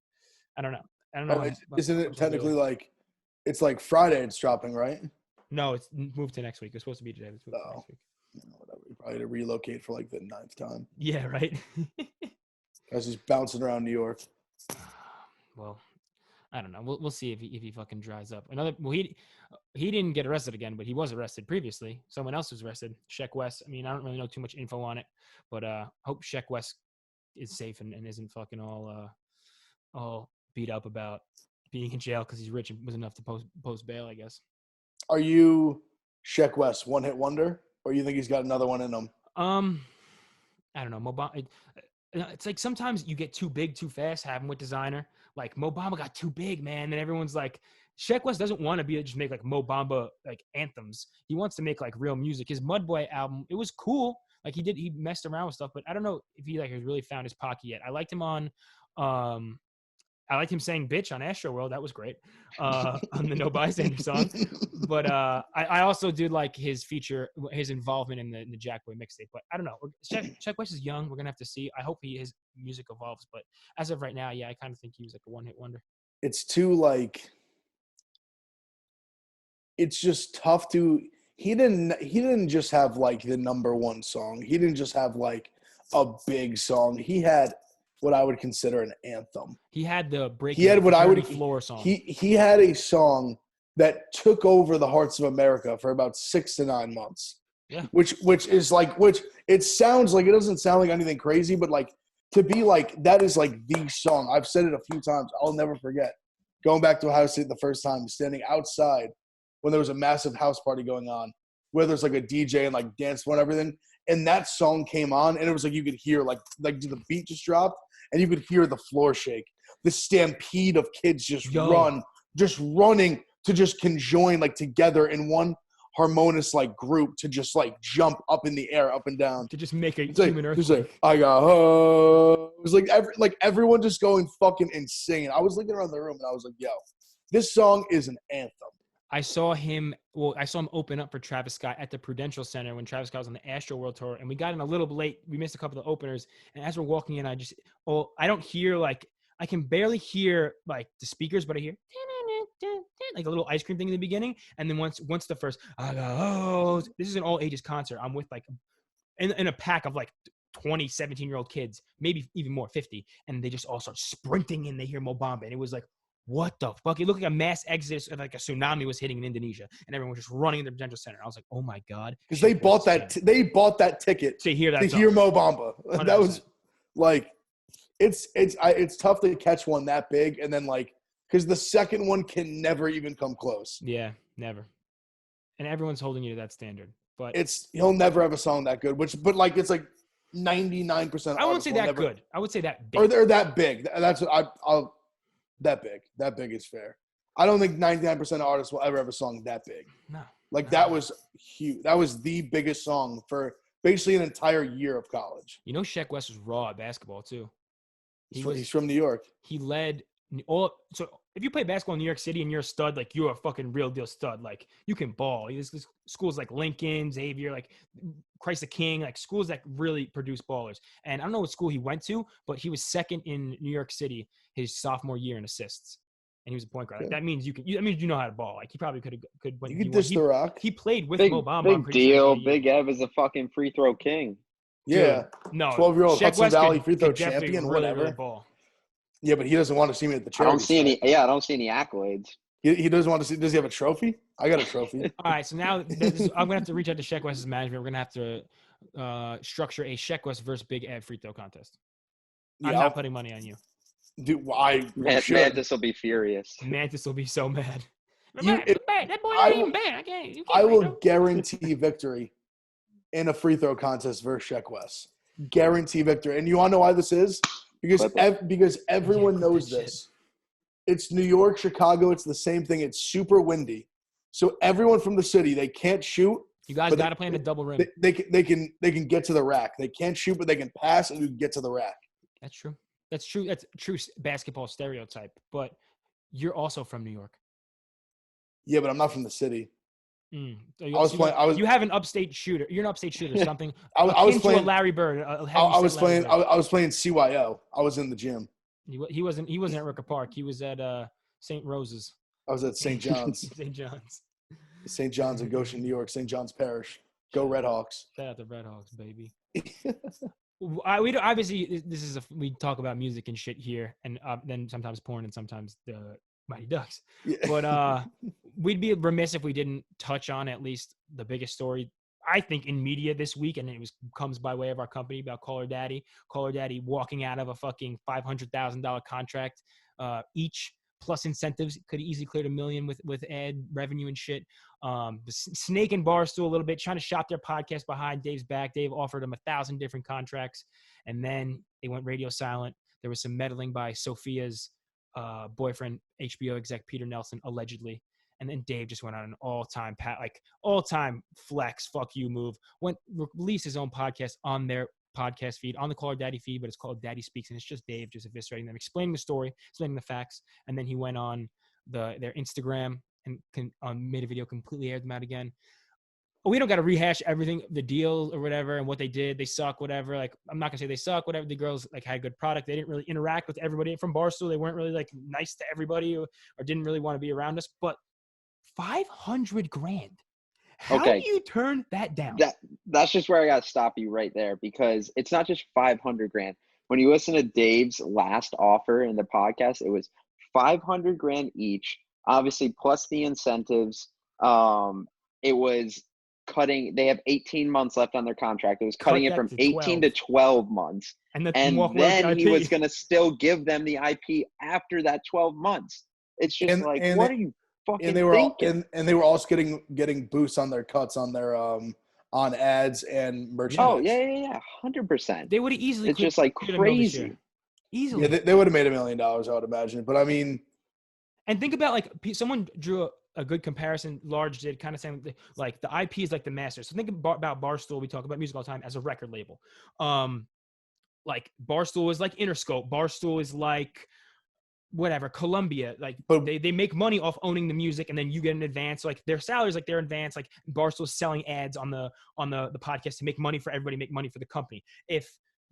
I don't know. Oh, isn't it technically like, it's like Friday it's dropping, right? No, it's moved to next week. It's supposed to be today. It's moved to next week. Whatever. You probably had to relocate for like the 9th time. Yeah, right. Guys just bouncing around New York. Well, I don't know. We'll see if he fucking dries up. He didn't get arrested again, but he was arrested previously. Someone else was arrested. Sheck West. I mean, I don't really know too much info on it, but hope Sheck West is safe and isn't fucking all beat up about being in jail because he's rich and was enough to post bail, I guess. Are you Sheck West one hit wonder, or you think he's got another one in him? I don't know. it's like sometimes you get too big too fast. Happened with Designer. Like Mo Bamba got too big, man. And everyone's like, Sheck West doesn't want to be just make like Mo Bamba like anthems. He wants to make like real music. His Mudboy album, it was cool. Like he messed around with stuff, but I don't know if he like has really found his pocket yet. I liked him saying bitch on Astro World. That was great. On the No Bystander song. But I also did like his involvement in the Jack Boy mixtape. But I don't know. Sheck West is young. We're gonna have to see. I hope his music evolves. But as of right now, yeah, I kind of think he was like a one-hit wonder. It's too like. It's just tough to. He didn't just have like the number one song. He didn't just have like a big song. He had what I would consider an anthem. He had the break. He had what I would floor song. He had a song that took over the hearts of America for about 6 to 9 months. Yeah. Which it sounds like, it doesn't sound like anything crazy, but like to be like that is like the song. I've said it a few times. I'll never forget going back to Ohio State the first time, standing outside when there was a massive house party going on, where there's like a DJ and like dance floor and everything. And that song came on, and it was like you could hear like the beat just dropped, and you could hear the floor shake. The stampede of kids just running to just conjoin like together in one harmonious like group to just like jump up in the air, up and down. To just make a It's human earthquake. like, I got it was like everyone just going fucking insane. I was looking around the room and I was like, yo, this song is an anthem. I saw him open up for Travis Scott at the Prudential Center when Travis Scott was on the Astro World Tour, and we got in a little bit late. We missed a couple of the openers, and as we're walking in, I don't hear like, I can barely hear like the speakers, but I hear like a little ice cream thing in the beginning, and then once the first, this is an all ages concert. I'm with like in a pack of like 20, 17-year-old kids, maybe even more, 50, and they just all start sprinting and they hear Mo Bamba, and it was like, what the fuck? It looked like a mass exodus, like a tsunami was hitting in Indonesia, and everyone was just running in the Prudential Center. I was like, oh my god, because they bought that ticket to hear hear Mo Bamba. 100%. That was like, it's tough to catch one that big, and then like, because the second one can never even come close. Yeah, never. And everyone's holding you to that standard, but he'll never have a song that good. But like, it's like 99%. I won't say that good. I would say that big. Or they're that big. That's what I'll. That big. That big is fair. I don't think 99% of artists will ever have a song that big. No. Like, that was huge. That was the biggest song for basically an entire year of college. You know, Sheck West was raw at basketball, too. He's from New York. He led all – so if you play basketball in New York City and you're a stud, like, you're a fucking real deal stud. Like, you can ball. This schools like Lincoln, Xavier, like Christ the King, like schools that really produce ballers. And I don't know what school he went to, but he was second in New York City his sophomore year in assists, and he was a point guard. Like, that means that means you know how to ball. Like, he probably could. You could dish the rock. He played with Mo Bamba. Big deal. Big Ev is a fucking free throw king. Yeah. Dude, no. 12-year-old Hudson Valley free throw champion, champion, really, whatever. really ball. Yeah, but he doesn't want to see me at the charity. I don't see any. Yeah, I don't see any accolades. He doesn't want to see. Does he have a trophy? I got a trophy. All right, so now I'm gonna have to reach out to Sheck West's management. We're gonna have to structure a Sheck West versus Big Ed free throw contest. I'm not putting money on you. Dude, Mantis will be furious. Mantis will be so mad. That boy ain't even bad. I will guarantee victory in a free throw contest versus Sheck West. Guarantee victory. And you want to know why this is? Because everyone knows this. It's New York, Chicago. It's the same thing. It's super windy. So everyone from the city, they can't shoot. You guys got to play in a double rim. They can get to the rack. They can't shoot, but they can pass and you can get to the rack. That's true. That's true. That's a true basketball stereotype. But you're also from New York. Yeah, but I'm not from the city. You have an upstate shooter. You're an upstate shooter. Something. I was playing Larry Bird. I was playing CYO. I was in the gym. He wasn't at Ricker Park. He was at St. Rose's. I was at St. John's. St. John's in Goshen, New York. St. John's Parish. Go Redhawks. Shout out to Redhawks, baby. We don't, obviously we talk about music and shit here, and then sometimes porn and sometimes the Mighty Ducks. Yeah. But we'd be remiss if we didn't touch on at least the biggest story, I think, in media this week, and it comes by way of our company, about Call Her Daddy walking out of a fucking $500,000 contract each plus incentives. Could easily cleared $1 million with ad revenue and shit. Snake and Barstool a little bit, trying to shop their podcast behind Dave's back. Dave offered him 1,000 different contracts, and then they went radio silent. There was some meddling by Sophia's boyfriend, HBO exec Peter Nelson, allegedly. And then Dave just went on an all-time flex, fuck you move. Released his own podcast on their podcast feed, on the Call Her Daddy feed, but it's called Daddy Speaks, and it's just Dave just eviscerating them, explaining the story, explaining the facts. And then he went on their Instagram and made a video, completely aired them out again. We don't got to rehash everything, the deal or whatever, and what they did. They suck, whatever. Like, I'm not gonna say they suck, whatever. The girls like had a good product. They didn't really interact with everybody from Barstool. They weren't really like nice to everybody or didn't really want to be around us. But $500,000. How do you turn that down? That's just where I got to stop you right there, because it's not just $500,000. When you listen to Dave's last offer in the podcast, it was $500,000 each, obviously plus the incentives. It was cutting. They have 18 months left on their contract. It was cutting it from 18 to 12 months, and then he was going to still give them the IP after that 12 months. It's just what are you? And they were they were also getting boosts on their cuts on their on ads and merchandise. Oh yeah, 100%. They would have easily. It's just like crazy. Easily, yeah, they would have made $1 million, I would imagine. But I mean, and think about like someone drew a good comparison. Large did kind of saying like the IP is like the master. So think about Barstool. We talk about music all the time as a record label. Like Barstool is like Interscope. Barstool is like whatever, Columbia, like they make money off owning the music, and then you get an advance. So like their salaries, like their advance, like Barstool's selling ads on the podcast to make money for everybody, make money for the company. If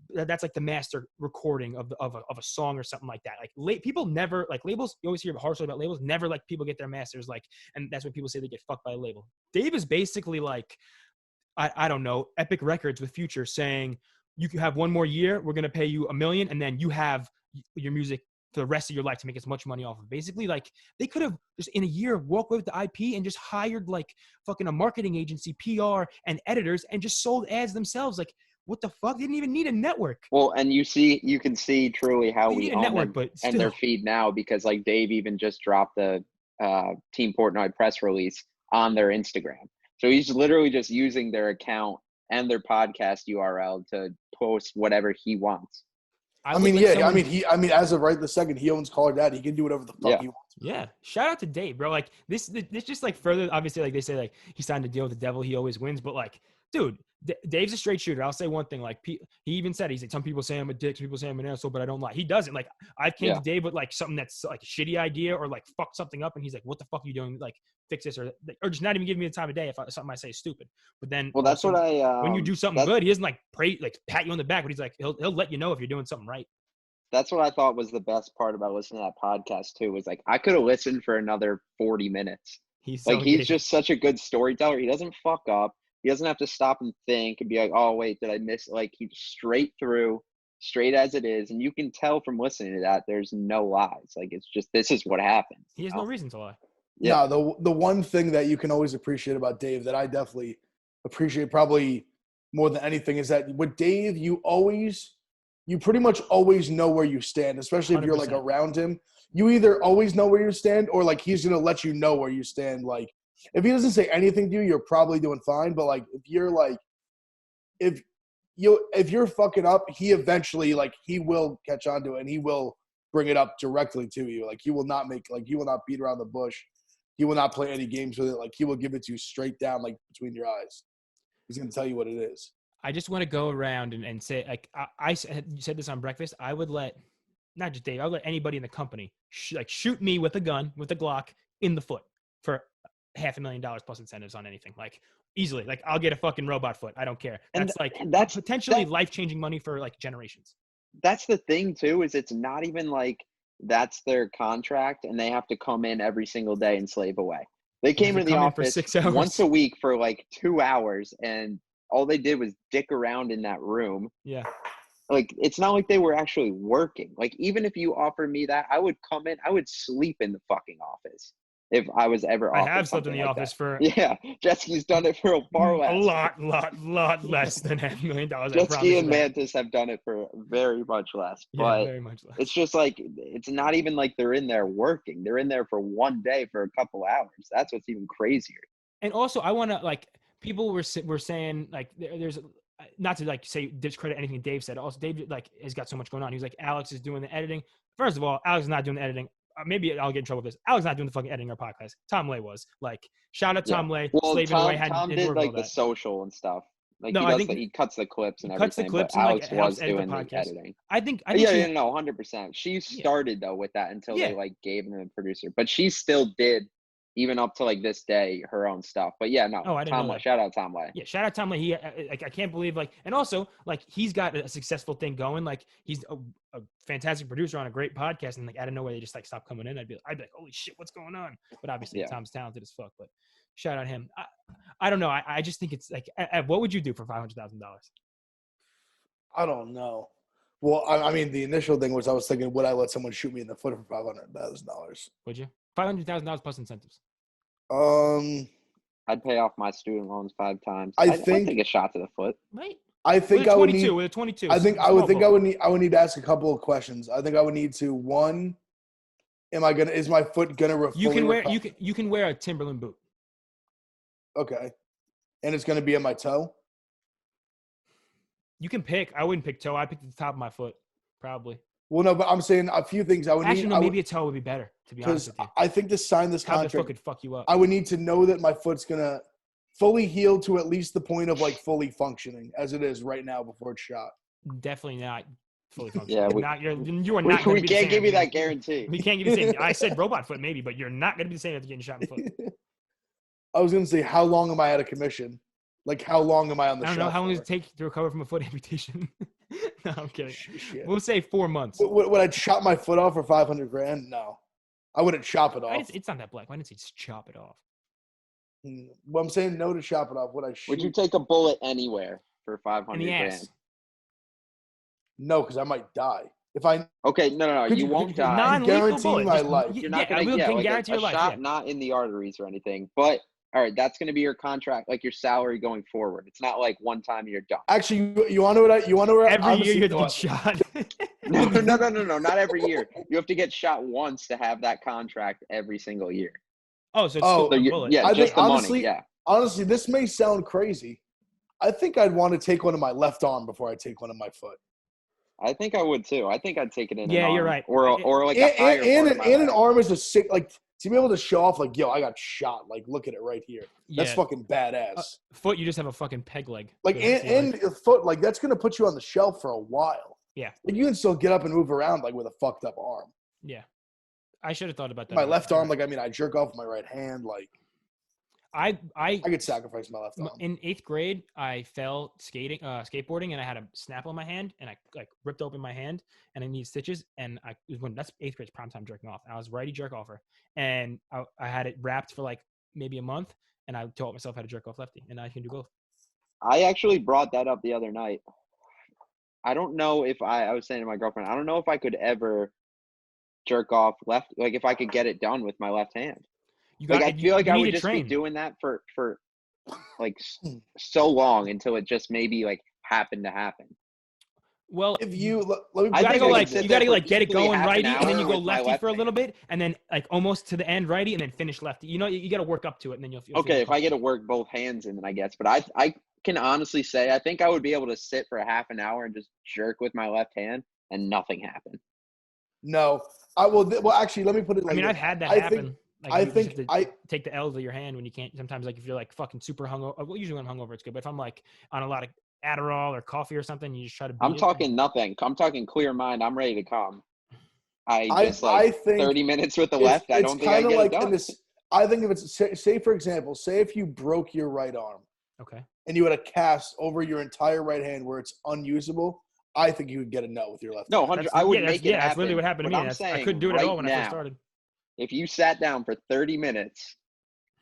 that's like the master recording of a song or something like that. Like people never like labels. You always hear harshly about labels. Never like people get their masters, like, and that's when people say they get fucked by a label. Dave is basically like, I don't know, Epic Records with Future saying you can have one more year. We're gonna pay you $1 million, and then you have your music for the rest of your life to make as much money off of. Basically, like they could have just in a year walked away with the IP and just hired like fucking a marketing agency, PR, and editors, and just sold ads themselves. Like, what the fuck? They didn't even need a network. Well, and you can see truly how we own network, them and their feed now, because like Dave even just dropped the Team Portnoy press release on their Instagram. So he's literally just using their account and their podcast URL to post whatever he wants. I mean, as of right this second, he owns Call Her Daddy. He can do whatever the fuck he wants. Yeah. Shout out to Dave, bro. Like this just like further, obviously, like they say, like he signed a deal with the devil. He always wins. But like, dude, Dave's a straight shooter. I'll say one thing. Like he even said, he's like, some people say I'm a dick, some people say I'm an asshole, but I don't lie. He doesn't. Like I came to Dave with like something that's like a shitty idea or like fuck something up, and he's like, what the fuck are you doing? Like fix this or just not even giving me the time of day if something I say is stupid. But then that's what when you do something good, he doesn't like pat you on the back, but he's like he'll let you know if you're doing something right. That's what I thought was the best part about listening to that podcast too, was like I could have listened for another 40 minutes. He's just such a good storyteller. He doesn't fuck up. He doesn't have to stop and think and be like, oh wait, did I miss? Like he's straight through, straight as it is. And you can tell from listening to that, there's no lies. Like it's just, this is what happened. He has no reason to lie. Yeah. No, the one thing that you can always appreciate about Dave that I definitely appreciate probably more than anything is that with Dave, you pretty much always know where you stand, especially if 100%. You're like around him. You either always know where you stand or like he's going to let you know where you stand. Like if he doesn't say anything to you, you're probably doing fine. But like if you're like, if you're fucking up, he eventually like he will catch on to it and he will bring it up directly to you. Like he will not beat around the bush. He will not play any games with it. Like he will give it to you straight down, like between your eyes. He's going to tell you what it is. I just want to go around and say, like, I said this on breakfast. I would let, not just Dave, I would let anybody in the company shoot me with a gun, with a Glock in the foot for $500,000 plus incentives on anything. Like easily, like I'll get a fucking robot foot. I don't care. That's potentially life-changing money for like generations. That's the thing too, is it's not even like that's their contract and they have to come in every single day and slave away. They came into the office for 6 hours. Once a week for like 2 hours, and all they did was dick around in that room. Yeah. Like, it's not like they were actually working. Like, even if you offered me that, I would come in, I would sleep in the fucking office. if I was ever I offered have slept in something the like office that. for Yeah, Jetski's done it for far less. a lot less than $500,000. I promise Jetski you and that. Mantis have done it for very much less. Yeah, But very much less. it's just like, it's not even like they're in there working. They're in there for one day for a couple hours. That's what's even crazier. And also, I want to like people were saying like there's not to like say discredit anything Dave said. Also, Dave like has got so much going on. He was like, Alex is doing the editing. First of all, Alex is not doing the editing. Maybe I'll get in trouble with this. Alex is not doing the fucking editing our podcast. Tom Lay was like, shout out Tom Lay, Well, slaving away. Tom His did work, all like the that. social and stuff. Like No, he I does, think he cuts the clips and he cuts the everything. clips But and Alex helps was edit doing the the podcast. editing. I think Yeah, she, yeah, no, 100%. She started though with that until Yeah. they like gave him a producer, but she still did even up to like this day her own stuff. But yeah, no, Oh, I didn't know Tom Lay, that. shout out Tom Lay. Yeah, shout out Tom Lay. He like I can't believe like, and also like he's got a successful thing going. Like he's a fantastic producer on a great podcast, and like out of nowhere they just like stop coming in. I'd be like, holy shit, what's going on? But obviously Yeah. Tom's talented as fuck. But shout out him. I don't know. I just think it's like, what would you do for $500,000? I don't know. Well, I mean, the initial thing was I was thinking, would I let someone shoot me in the foot for $500,000? Would you? $500,000 plus incentives. I'd pay off my student loans 5 times. I'd I'd take a shot to the foot. Right. I think I would need. With a 22. I think I would think I would need. I would need to ask a couple of questions. I think I would need to one. Is my foot gonna? You can wear you can wear a Timberland boot. Okay, and it's gonna be on my toe. You can pick. I wouldn't pick toe. I picked the top of my foot, probably. Well, no, but I'm saying a few things. I would Actually, need. no, maybe a toe would be better. To be honest with you, I think to sign this top of the foot contract, could fuck you up. I would need to know that my foot's gonna fully heal to at least the point of like fully functioning as it is right now before it's shot. Definitely not fully functional. Yeah, you are not. We can't give you that guarantee. We can't give you the same. I said robot foot maybe, but you're not going to be the same after getting shot in the foot. I was gonna say, how long am I out of commission? Like, how long am I on the? I don't know how long does for? it take to recover from a foot amputation. No, I'm kidding. Shit. We'll say 4 months. Would I chop my foot off for $500,000? No, I wouldn't chop it off. It's not that black. Why didn't you just chop it off? Well, I'm saying no to chop it off. Would I shoot? Would you take a bullet anywhere for $500,000? In the ass. No, because I might die. If I Okay, no, you won't die. Non-lethal guarantee bullet. my Just- life. You're not yeah, gonna we'll like guarantee your a life. shot, Yeah. not in the arteries or anything. But all right, that's going to be your contract, like your salary going forward. It's not like one time you're done. actually, you want to know what you want to know where Every year you have to honestly, get shot. No, not every year. You have to get shot once to have that contract every single year. Oh, so it's Oh, still So a you, bullet. yeah, I just think the honestly- money. Yeah. honestly, this may sound crazy. I think I'd want to take one of my left arm before I take one of my foot. I think I would too. I think I'd take it in. Yeah, an you're arm. right. Or like a higher And part of my an leg. arm is a sick, like, to be able to show off, like, yo, I got shot. Like, look at it right here. That's Yeah. fucking badass. Foot, you just have a fucking peg leg. Like, and your foot, like, that's gonna put you on the shelf for a while. Yeah. Like, you can still get up and move around like with a fucked up arm. Yeah. I should have thought about that. My left arm, like, I mean, I jerk off with my right hand. Like, I I could sacrifice my left arm. in 8th grade, I fell skateboarding, and I had a snap on my hand, and I like ripped open my hand, and I needed stitches. And that's 8th grade prime time jerking off. I was righty jerk offer, and I had it wrapped for like maybe a month, and I taught myself how to jerk off lefty, and now I can do both. I actually brought that up the other night. I don't know if I was saying to my girlfriend, I don't know if I could ever jerk off left, like if I could get it done with my left hand. You Like got. I feel like I would to just train. be doing that for like so long until it just maybe like happened to happen. Well, If you let me, I you gotta think go I like could sit you there gotta for like get it easily going half an righty, and then you hour go with my lefty left for a little hand. bit, and then like almost to the end righty, and then finish lefty. You know, you got to work up to it, and then you'll feel. Okay, if I get to work both hands in, then I guess. But I can honestly say I think I would be able to sit for a half an hour and just jerk with my left hand and nothing happened. no, I will. Well, actually, let me put it like I mean, this. I've had that I happen. think- Like, I you just think have to take the L's of your hand when you can't. Sometimes, like if you're like fucking super hungover. Well, usually when I'm hungover, it's good. But if I'm like on a lot of Adderall or coffee or something, you just try to. Beat I'm it. talking nothing. I'm talking clear mind. I'm ready to come. I just I like think 30 minutes with the it's- left. I don't think I kinda get like it in done. this. I think if it's say for example, say if you broke your right arm Okay. and you had a cast over your entire right hand where it's unusable, I think you would get a no with your left. No, hand. 100. That's- I would yeah, make that's, it yeah, happen. that's literally what happened to but me. I'm I saying couldn't do it at all when I now, first started. if you sat down for 30 minutes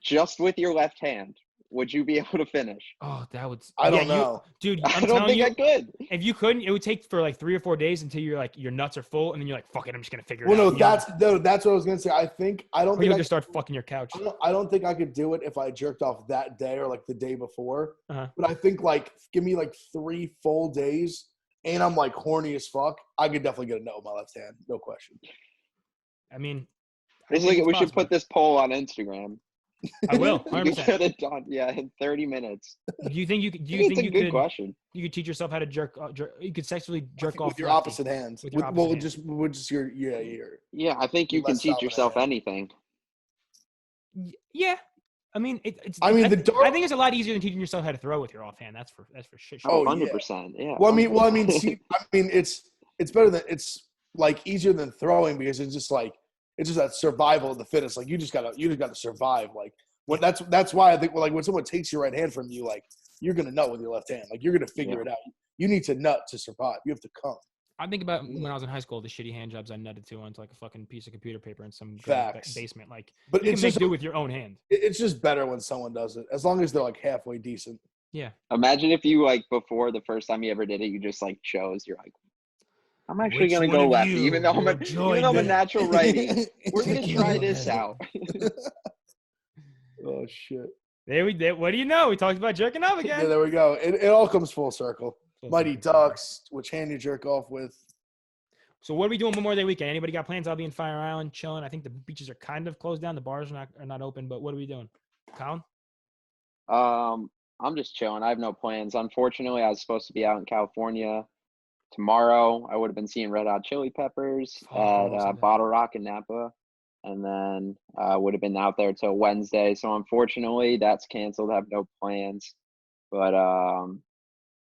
just with your left hand, would you be able to finish? Oh, that would. I don't know. Dude. I I'm don't telling think you, I could. if you couldn't, it would take for like 3 or 4 days until you're like your nuts are full, and then you're like, fuck it, I'm just gonna figure it Well, out. that's what I was gonna say. I don't Or think you'll I just start fucking your couch. I don't think I could do it if I jerked off that day or like the day before. Uh-huh. But I think like give me like 3 full days and I'm like horny as fuck. I could definitely get a no with my left hand, no question. I mean, We should put this poll on Instagram. I will. You 100%. can get it done, in 30 minutes. Do you think you could? Do you It's think a you good could? question. You could teach yourself how to jerk. You could sexually jerk off with your lefty. opposite hand. With your opposite hand. Just your your. Yeah, I think you Less can teach dominant yourself hand. anything. Yeah, I mean, it's. I mean, I think it's a lot easier than teaching yourself how to throw with your offhand. That's for shit. Oh, 100%. Yeah. Well, I mean, see, it's better than it's like easier than throwing because it's just that survival of the fittest. Like you just gotta survive. Like that's why I think like when someone takes your right hand from you, like you're gonna nut with your left hand. Like you're gonna figure it out. You need to nut to survive. You have to come. I think about when I was in high school, the shitty hand jobs I nutted to onto like a fucking piece of computer paper in some basement. Like, but you it's can just do with your own hand. It's just better when someone does it, as long as they're like halfway decent. Yeah. Imagine if you like before the first time you ever did it, you just like chose. You're like, I'm actually gonna go lefty, even though I'm a natural righty. We're gonna try this out. Oh shit! There we did. What do you know? We talked about jerking off again. Yeah, there we go. It all comes full circle. Mighty Ducks, which hand you jerk off with. So what are we doing Memorial Day weekend? Anybody got plans? I'll be in Fire Island chilling. I think the beaches are kind of closed down. The bars are not open. But what are we doing, Colin? I'm just chilling. I have no plans. Unfortunately, I was supposed to be out in California tomorrow. I would have been seeing Red Hot Chili Peppers at Bottle Rock in Napa, and then would have been out there till Wednesday. So unfortunately, that's canceled. I have no plans. But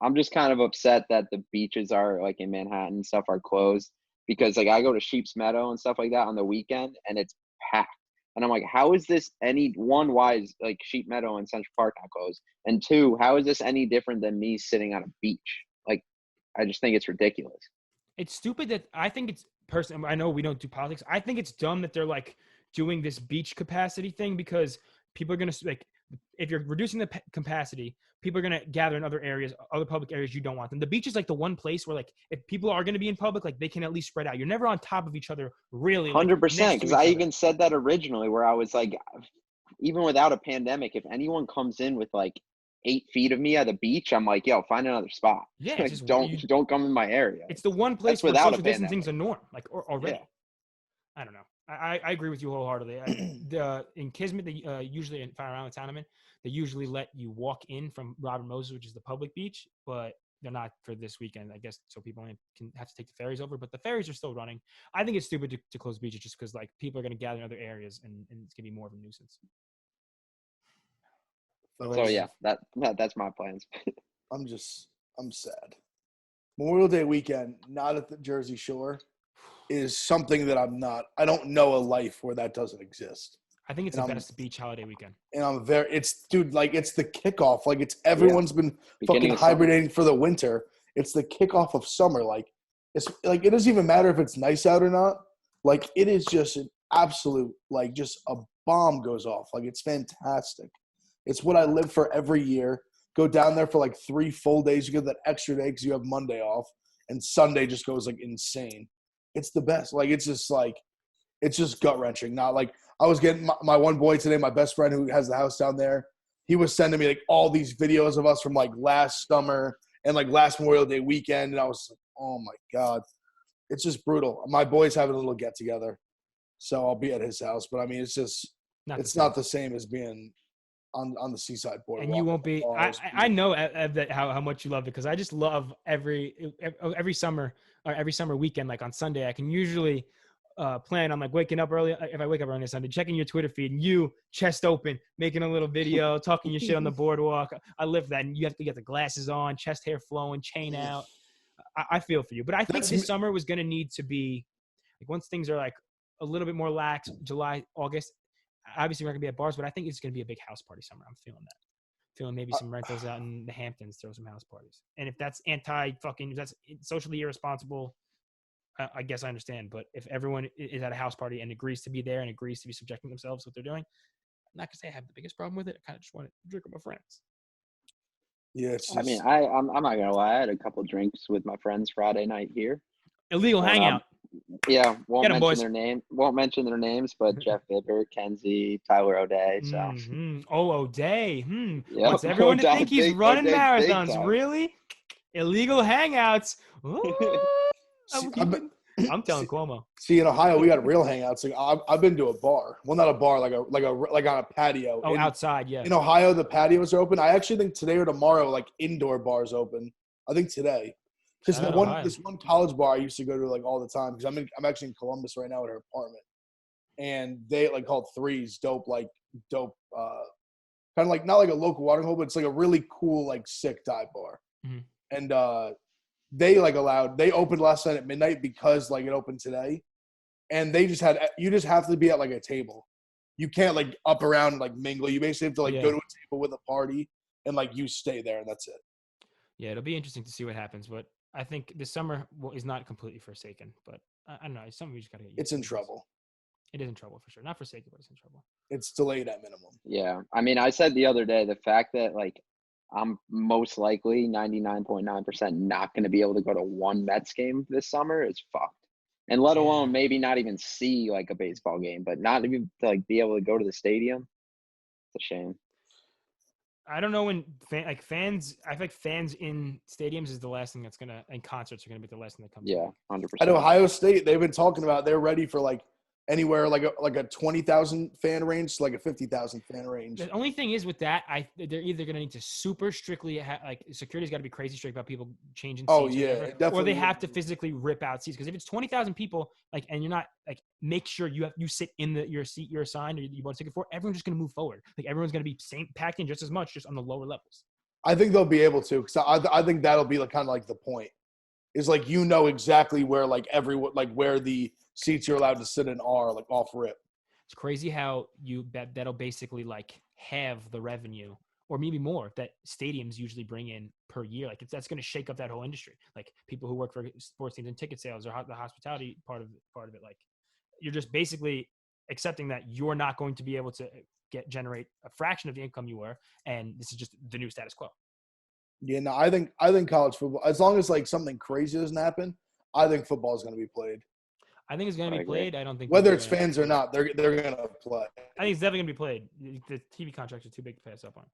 I'm just kind of upset that the beaches are like in Manhattan and stuff are closed because like I go to Sheep's Meadow and stuff like that on the weekend and it's packed. And I'm like, how is this why is like Sheep Meadow and Central Park not closed? And 2, how is this any different than me sitting on a beach? Like, I just think it's ridiculous. It's stupid that I think it's personally, I know we don't do politics. I think it's dumb that they're like doing this beach capacity thing because people are going to like, if you're reducing the capacity, people are going to gather in other areas, other public areas you don't want them. The beach is like the one place where like, if people are going to be in public, like they can at least spread out. You're never on top of each other, really. 100%. Because I even said that originally where I was like, even without a pandemic, if anyone comes in with like 8 feet of me at the beach, I'm like, yo, find another spot. Yeah, like, just, don't come in my area. It's the one place That's where without social distancing's a norm, like already. Yeah. I don't know. I agree with you wholeheartedly. In Kismet, they usually in Fire Island Tournament, they usually let you walk in from Robert Moses, which is the public beach, but they're not for this weekend, I guess, so people can have to take the ferries over. But the ferries are still running. I think it's stupid to close beaches just because like people are going to gather in other areas and it's going to be more of a nuisance. So yeah, that's my plans. I'm sad. Memorial Day weekend, not at the Jersey Shore, is something that I don't know a life where that doesn't exist. I think it's the best beach holiday weekend. And it's the kickoff. Like everyone's been fucking hibernating for the winter. It's the kickoff of summer. Like it's like, it doesn't even matter if it's nice out or not. Like it is just an absolute, like just a bomb goes off. Like it's fantastic. It's what I live for every year. Go down there for like 3 full days. You get that extra day because you have Monday off, and Sunday just goes like insane. It's the best. Like it's just gut wrenching. Not like I was getting my one boy today, my best friend who has the house down there. He was sending me like all these videos of us from like last summer and like last Memorial Day weekend, and I was like, oh my god, it's just brutal. My boy's having a little get together, so I'll be at his house. But I mean, it's just not the same as being on the seaside boardwalk. And you won't be. I know that how much you love it because I just love every summer or every summer weekend. Like on Sunday, I can usually plan on like waking up early. If I wake up early on Sunday, checking your Twitter feed and you chest open, making a little video, talking your shit on the boardwalk. I live that, and you have to get the glasses on, chest hair flowing, chain out. I feel for you, but I think this summer was going to need to be like once things are like a little bit more lax, July, August. Obviously, we're not going to be at bars, but I think it's going to be a big house party summer. I'm feeling that. Feeling maybe some rentals out in the Hamptons, throw some house parties. And if that's if that's socially irresponsible, I guess I understand. But if everyone is at a house party and agrees to be there and agrees to be subjecting themselves to what they're doing, not gonna say I have the biggest problem with it. I kind of just want to drink with my friends. Yeah, it's just, I mean, I'm not gonna lie. I had a couple drinks with my friends Friday night here. Illegal hangout. Yeah, won't Get 'em, mention boys. their name. Won't mention their names, but Jeff Bibber, Kenzie, Tyler O'Day. So Oh, O'Day. yeah, Wants everyone to think he's running O'Day big marathons. time. Really? Illegal hangouts. Ooh, see, I'm telling Cuomo. see, in Ohio, we got real hangouts. Like I've been to a bar. Well, not a bar, like on a patio. Oh, outside, yeah. In Ohio, the patios are open. I actually think today or tomorrow, like indoor bars open. I think today. Because this one college bar I used to go to like all the time, because I'm actually in Columbus right now at her apartment, and they like called Threes dope kind of like not like a local watering hole, but it's like a really cool like sick dive bar. Mhm. And they opened last night at midnight because like it opened today, and you just have to be at like a table. You can't like up around and like mingle. You basically have to like go to a table with a party and like you stay there and that's it. Yeah, it'll be interesting to see what happens, but I think this summer is not completely forsaken, but I don't know. It's something we just got to get used to. It's in trouble. It is in trouble for sure. Not forsaken, but it's in trouble. It's delayed at minimum. Yeah, I mean, I said the other day the fact that like I'm most likely 99.9% not going to be able to go to one Mets game this summer is fucked. And let alone maybe not even see like a baseball game, but not even to like be able to go to the stadium. It's a shame. I don't know when fans. I feel like fans in stadiums is the last thing that's gonna, and concerts are gonna be the last thing that comes. Yeah, 100%. At Ohio State, they've been talking about they're ready for like anywhere like a 20,000 fan range to like a 50,000 fan range. The only thing is with that, they're either going to need to super strictly like security's got to be crazy strict about people changing seats. Oh yeah, or they have to physically rip out seats, because if it's 20,000 people, like, and you're not like, make sure you sit in your seat you're assigned or you bought a ticket for, everyone's just going to move forward. Like everyone's going to be packed in just as much, just on the lower levels. I think they'll be able to, because I think that'll be like kind of like the point. Is like exactly where like everyone like where the seats you're allowed to sit in are like off rip. It's crazy how that'll basically like have the revenue or maybe more that stadiums usually bring in per year. Like that's going to shake up that whole industry. Like people who work for sports teams and ticket sales or the hospitality part of it. Like you're just basically accepting that you're not going to be able to generate a fraction of the income you were, and this is just the new status quo. Yeah, no, I think college football, as long as like something crazy doesn't happen, I think football is going to be played. I think it's going to be played. I don't think whether it's fans or not, they're going to play. I think it's definitely going to be played. The TV contracts are too big to pass up on,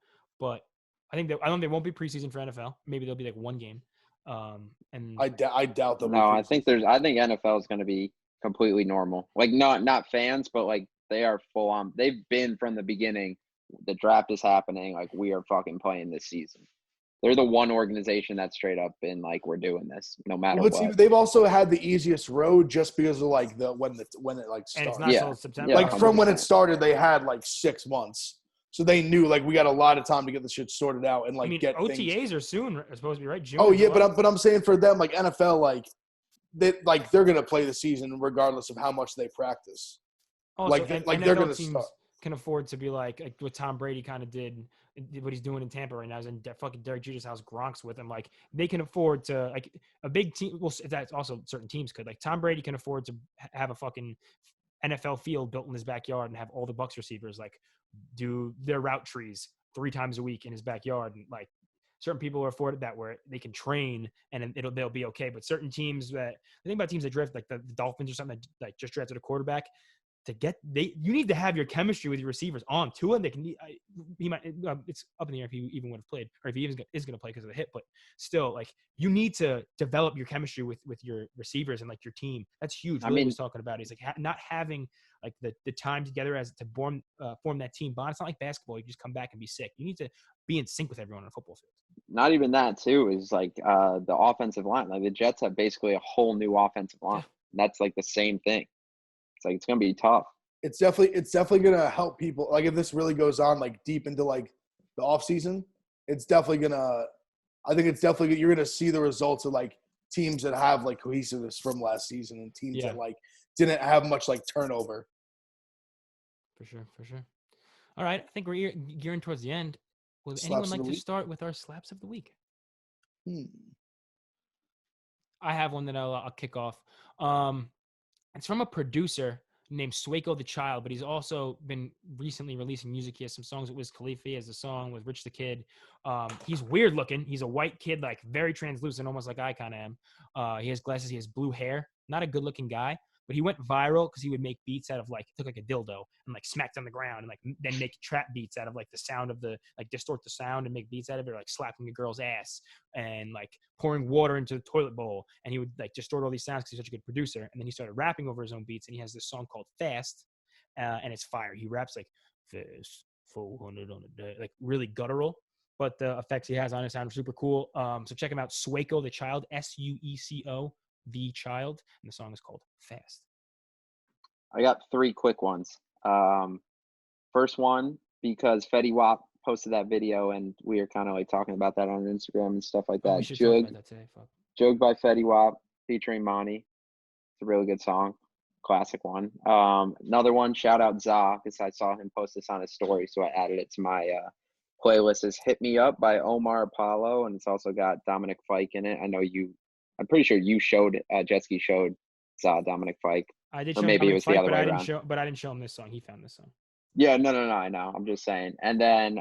but I don't. There won't be preseason for NFL. Maybe there'll be like one game. And I doubt that. No, I think NFL is going to be completely normal. Like not fans, but like they are full on. They've been from the beginning. The draft is happening. Like we are fucking playing this season. They're the one organization that's straight up been like, we're doing this no matter what. They've also had the easiest road just because of like when it like started. And it's not until September. Like from when it started, they had like 6 months, so they knew like we got a lot of time to get the shit sorted out and like get OTAs things. are soon supposed to be right. June. Oh yeah, but I'm saying for them like NFL they're gonna play the season regardless of how much they practice. Also, they're gonna start. Can afford to be like what Tom Brady kind of did, what he's doing in Tampa right now is in fucking Derek Jeter's house, Gronk's with him. Like they can afford to, like a big team. Well, that's also certain teams could. Like Tom Brady can afford to have a fucking NFL field built in his backyard and have all the Bucs receivers like do their route trees 3 times a week in his backyard. And like certain people are afforded that where they can train and they'll be okay. But certain teams the thing about teams that draft like the Dolphins or something that like just drafted a quarterback. You need to have your chemistry with your receivers on to him. He might. It's up in the air if he even would have played, or if he even is going to play because of the hit. But still, like you need to develop your chemistry with your receivers and like your team. That's huge. Willie was talking about. He's like not having like the time together as to form that team bond. It's not like basketball. You just come back and be sick. You need to be in sync with everyone on a football field. Not even that too is like the offensive line. Like the Jets have basically a whole new offensive line. And that's like the same thing. It's like it's gonna be tough. It's definitely gonna help people. Like if this really goes on like deep into like the off season, it's definitely gonna. I think it's definitely you're gonna see the results of like teams that have like cohesiveness from last season and teams that like didn't have much like turnover. For sure. All right, I think we're gearing towards the end. Would anyone like to start with our slaps of the week? I have one that I'll kick off. It's from a producer named Swaco the Child, but he's also been recently releasing music. He has some songs with Wiz Khalifa. He has a song with Rich the Kid. He's weird looking. He's a white kid, like very translucent, almost like I kind of am. He has glasses. He has blue hair. Not a good looking guy, but he went viral because he would make beats out of like, took like a dildo and like smacked on the ground and like then make trap beats out of like the sound of the, like distort the sound and make beats out of it, or like slapping a girl's ass and like pouring water into the toilet bowl. And he would like distort all these sounds because he's such a good producer. And then he started rapping over his own beats, and he has this song called Fast, and it's fire. He raps like fast 400 on a day, like really guttural, but the effects he has on it sound super cool. So check him out, Swaco the Child, Sueco the Child, and the song is called Fast. I got 3 quick ones. First one, because Fetty Wap posted that video, and we are kind of like talking about that on Instagram and stuff like that. We should talk about that today. Fuck. Joke by Fetty Wap featuring Monty. It's a really good song. Classic one. Another one, shout out Za, because I saw him post this on his story, so I added it to my playlist. Is Hit Me Up by Omar Apollo, and it's also got Dominic Fike in it. I know I'm pretty sure you showed, Jetski showed Za Dominic Fike. I did or show maybe him it was the other way around. But I didn't show him this song. He found this song. Yeah, no, I know. I'm just saying. And then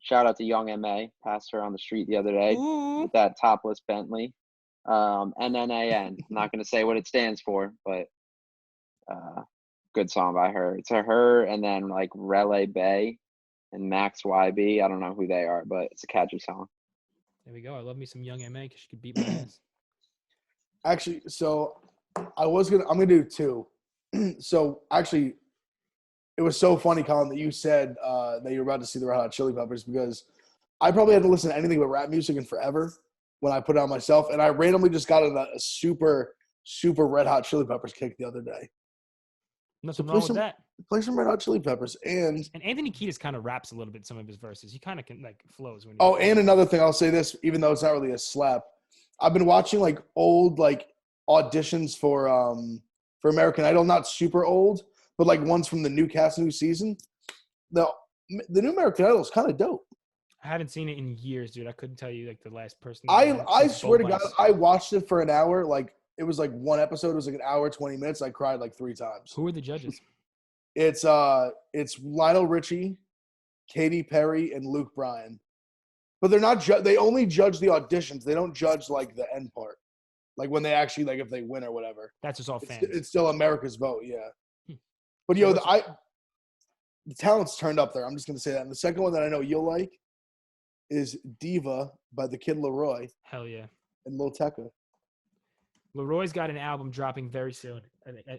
shout out to Young M.A. Passed her on the street the other day with that topless Bentley. NNAN. I'm not going to say what it stands for, but good song by her. It's her and then like Relay Bay and Max YB. I don't know who they are, but it's a catchy song. There we go. I love me some Young M.A. because she could beat my ass. Actually, so I'm gonna do 2. So actually, it was so funny, Colin, that you said that you were about to see the Red Hot Chili Peppers, because I probably hadn't listened to anything but rap music in forever when I put it on myself, and I randomly just got a super, super Red Hot Chili Peppers kick the other day. Nothing wrong with that. Play some Red Hot Chili Peppers. And Anthony Kiedis kind of raps a little bit in some of his verses. He kind of can like flows when. And another thing, I'll say this, even though it's not really a slap, I've been watching like old like auditions for American Idol, not super old, but like ones from the new season. The new American Idol is kind of dope. I haven't seen it in years, dude. I couldn't tell you like the last person. I swear to God, I watched it for an hour. Like it was like one episode. It was like an hour, 20 minutes. I cried like 3 times. Who are the judges? It's Lionel Richie, Katy Perry, and Luke Bryan. But they're not. They only judge the auditions. They don't judge like the end part, like when they actually like if they win or whatever. That's just all fans. It's still America's vote, yeah. But yo, the talent's turned up there. I'm just gonna say that. And the second one that I know you'll like is Diva by the Kid Leroy. Hell yeah. And Lil Tecca. Leroy's got an album dropping very soon.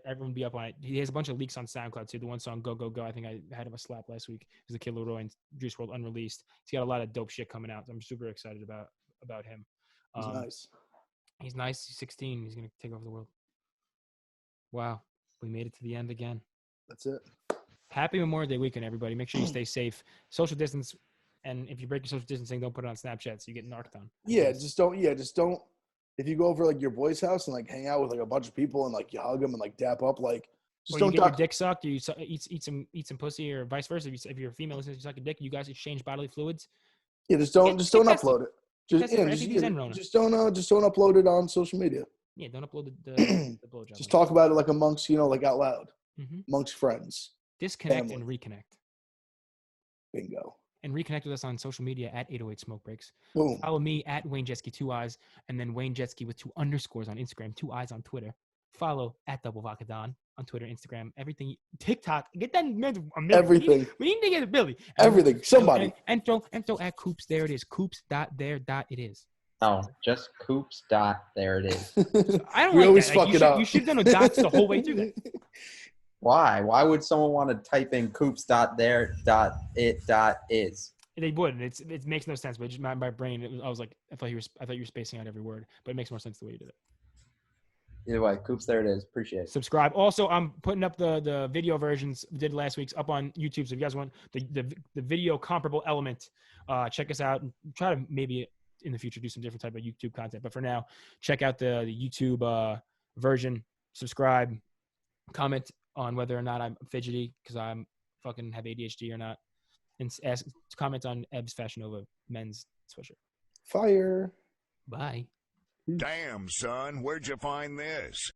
Everyone be up on it. He has a bunch of leaks on SoundCloud too. The one song "Go Go Go," I think I had him a slap last week. Is the Kid Leroy and Juice WRLD unreleased. He's got a lot of dope shit coming out. So I'm super excited about him. He's nice. He's nice. He's 16. He's gonna take over the world. Wow, we made it to the end again. That's it. Happy Memorial Day weekend, everybody. Make sure you stay safe. Social distance, and if you break your social distancing, don't put it on Snapchat so you get narked on. Yeah, just don't. If you go over like your boy's house and like hang out with like a bunch of people and like you hug them and like dap up, like just don't get your dick sucked. Or you eat some pussy, or vice versa. If you're a female listening, you suck a dick. You guys exchange bodily fluids. Yeah, just don't upload it. Just don't upload it on social media. Yeah, don't upload the blowjob. Just talk about it like amongst like out loud, amongst friends. Disconnect family. And reconnect. Bingo. And reconnect with us on social media at 808 Smoke Breaks. Boom. Follow me at Wayne Jetski 2 eyes, and then Wayne Jetski with 2 underscores on Instagram, 2 eyes on Twitter. Follow at Double Vodka Don on Twitter, Instagram, everything. TikTok. Get that man a million. Everything. We need to get a Billy. Everything. Somebody. And throw at Coops. There it is. Coops.there.it is. Oh, just Coops. There it is. I don't we like always that. fuck it up. You should have done dots the whole way through that. Why? Why would someone want to type in Coops.there.it.is? They would. It makes no sense. But just my brain, I thought you were spacing out every word. But it makes more sense the way you did it. Either way, Coops, there it is. Appreciate it. Subscribe. Also, I'm putting up the video versions we did last week's up on YouTube. So if you guys want the video comparable element, check us out. And try to maybe in the future do some different type of YouTube content. But for now, check out the YouTube version. Subscribe. Comment on whether or not I'm fidgety because I'm fucking have ADHD or not. And comment on Ebbs Fashion Nova men's sweatshirt. Fire. Bye. Damn, son, where'd you find this?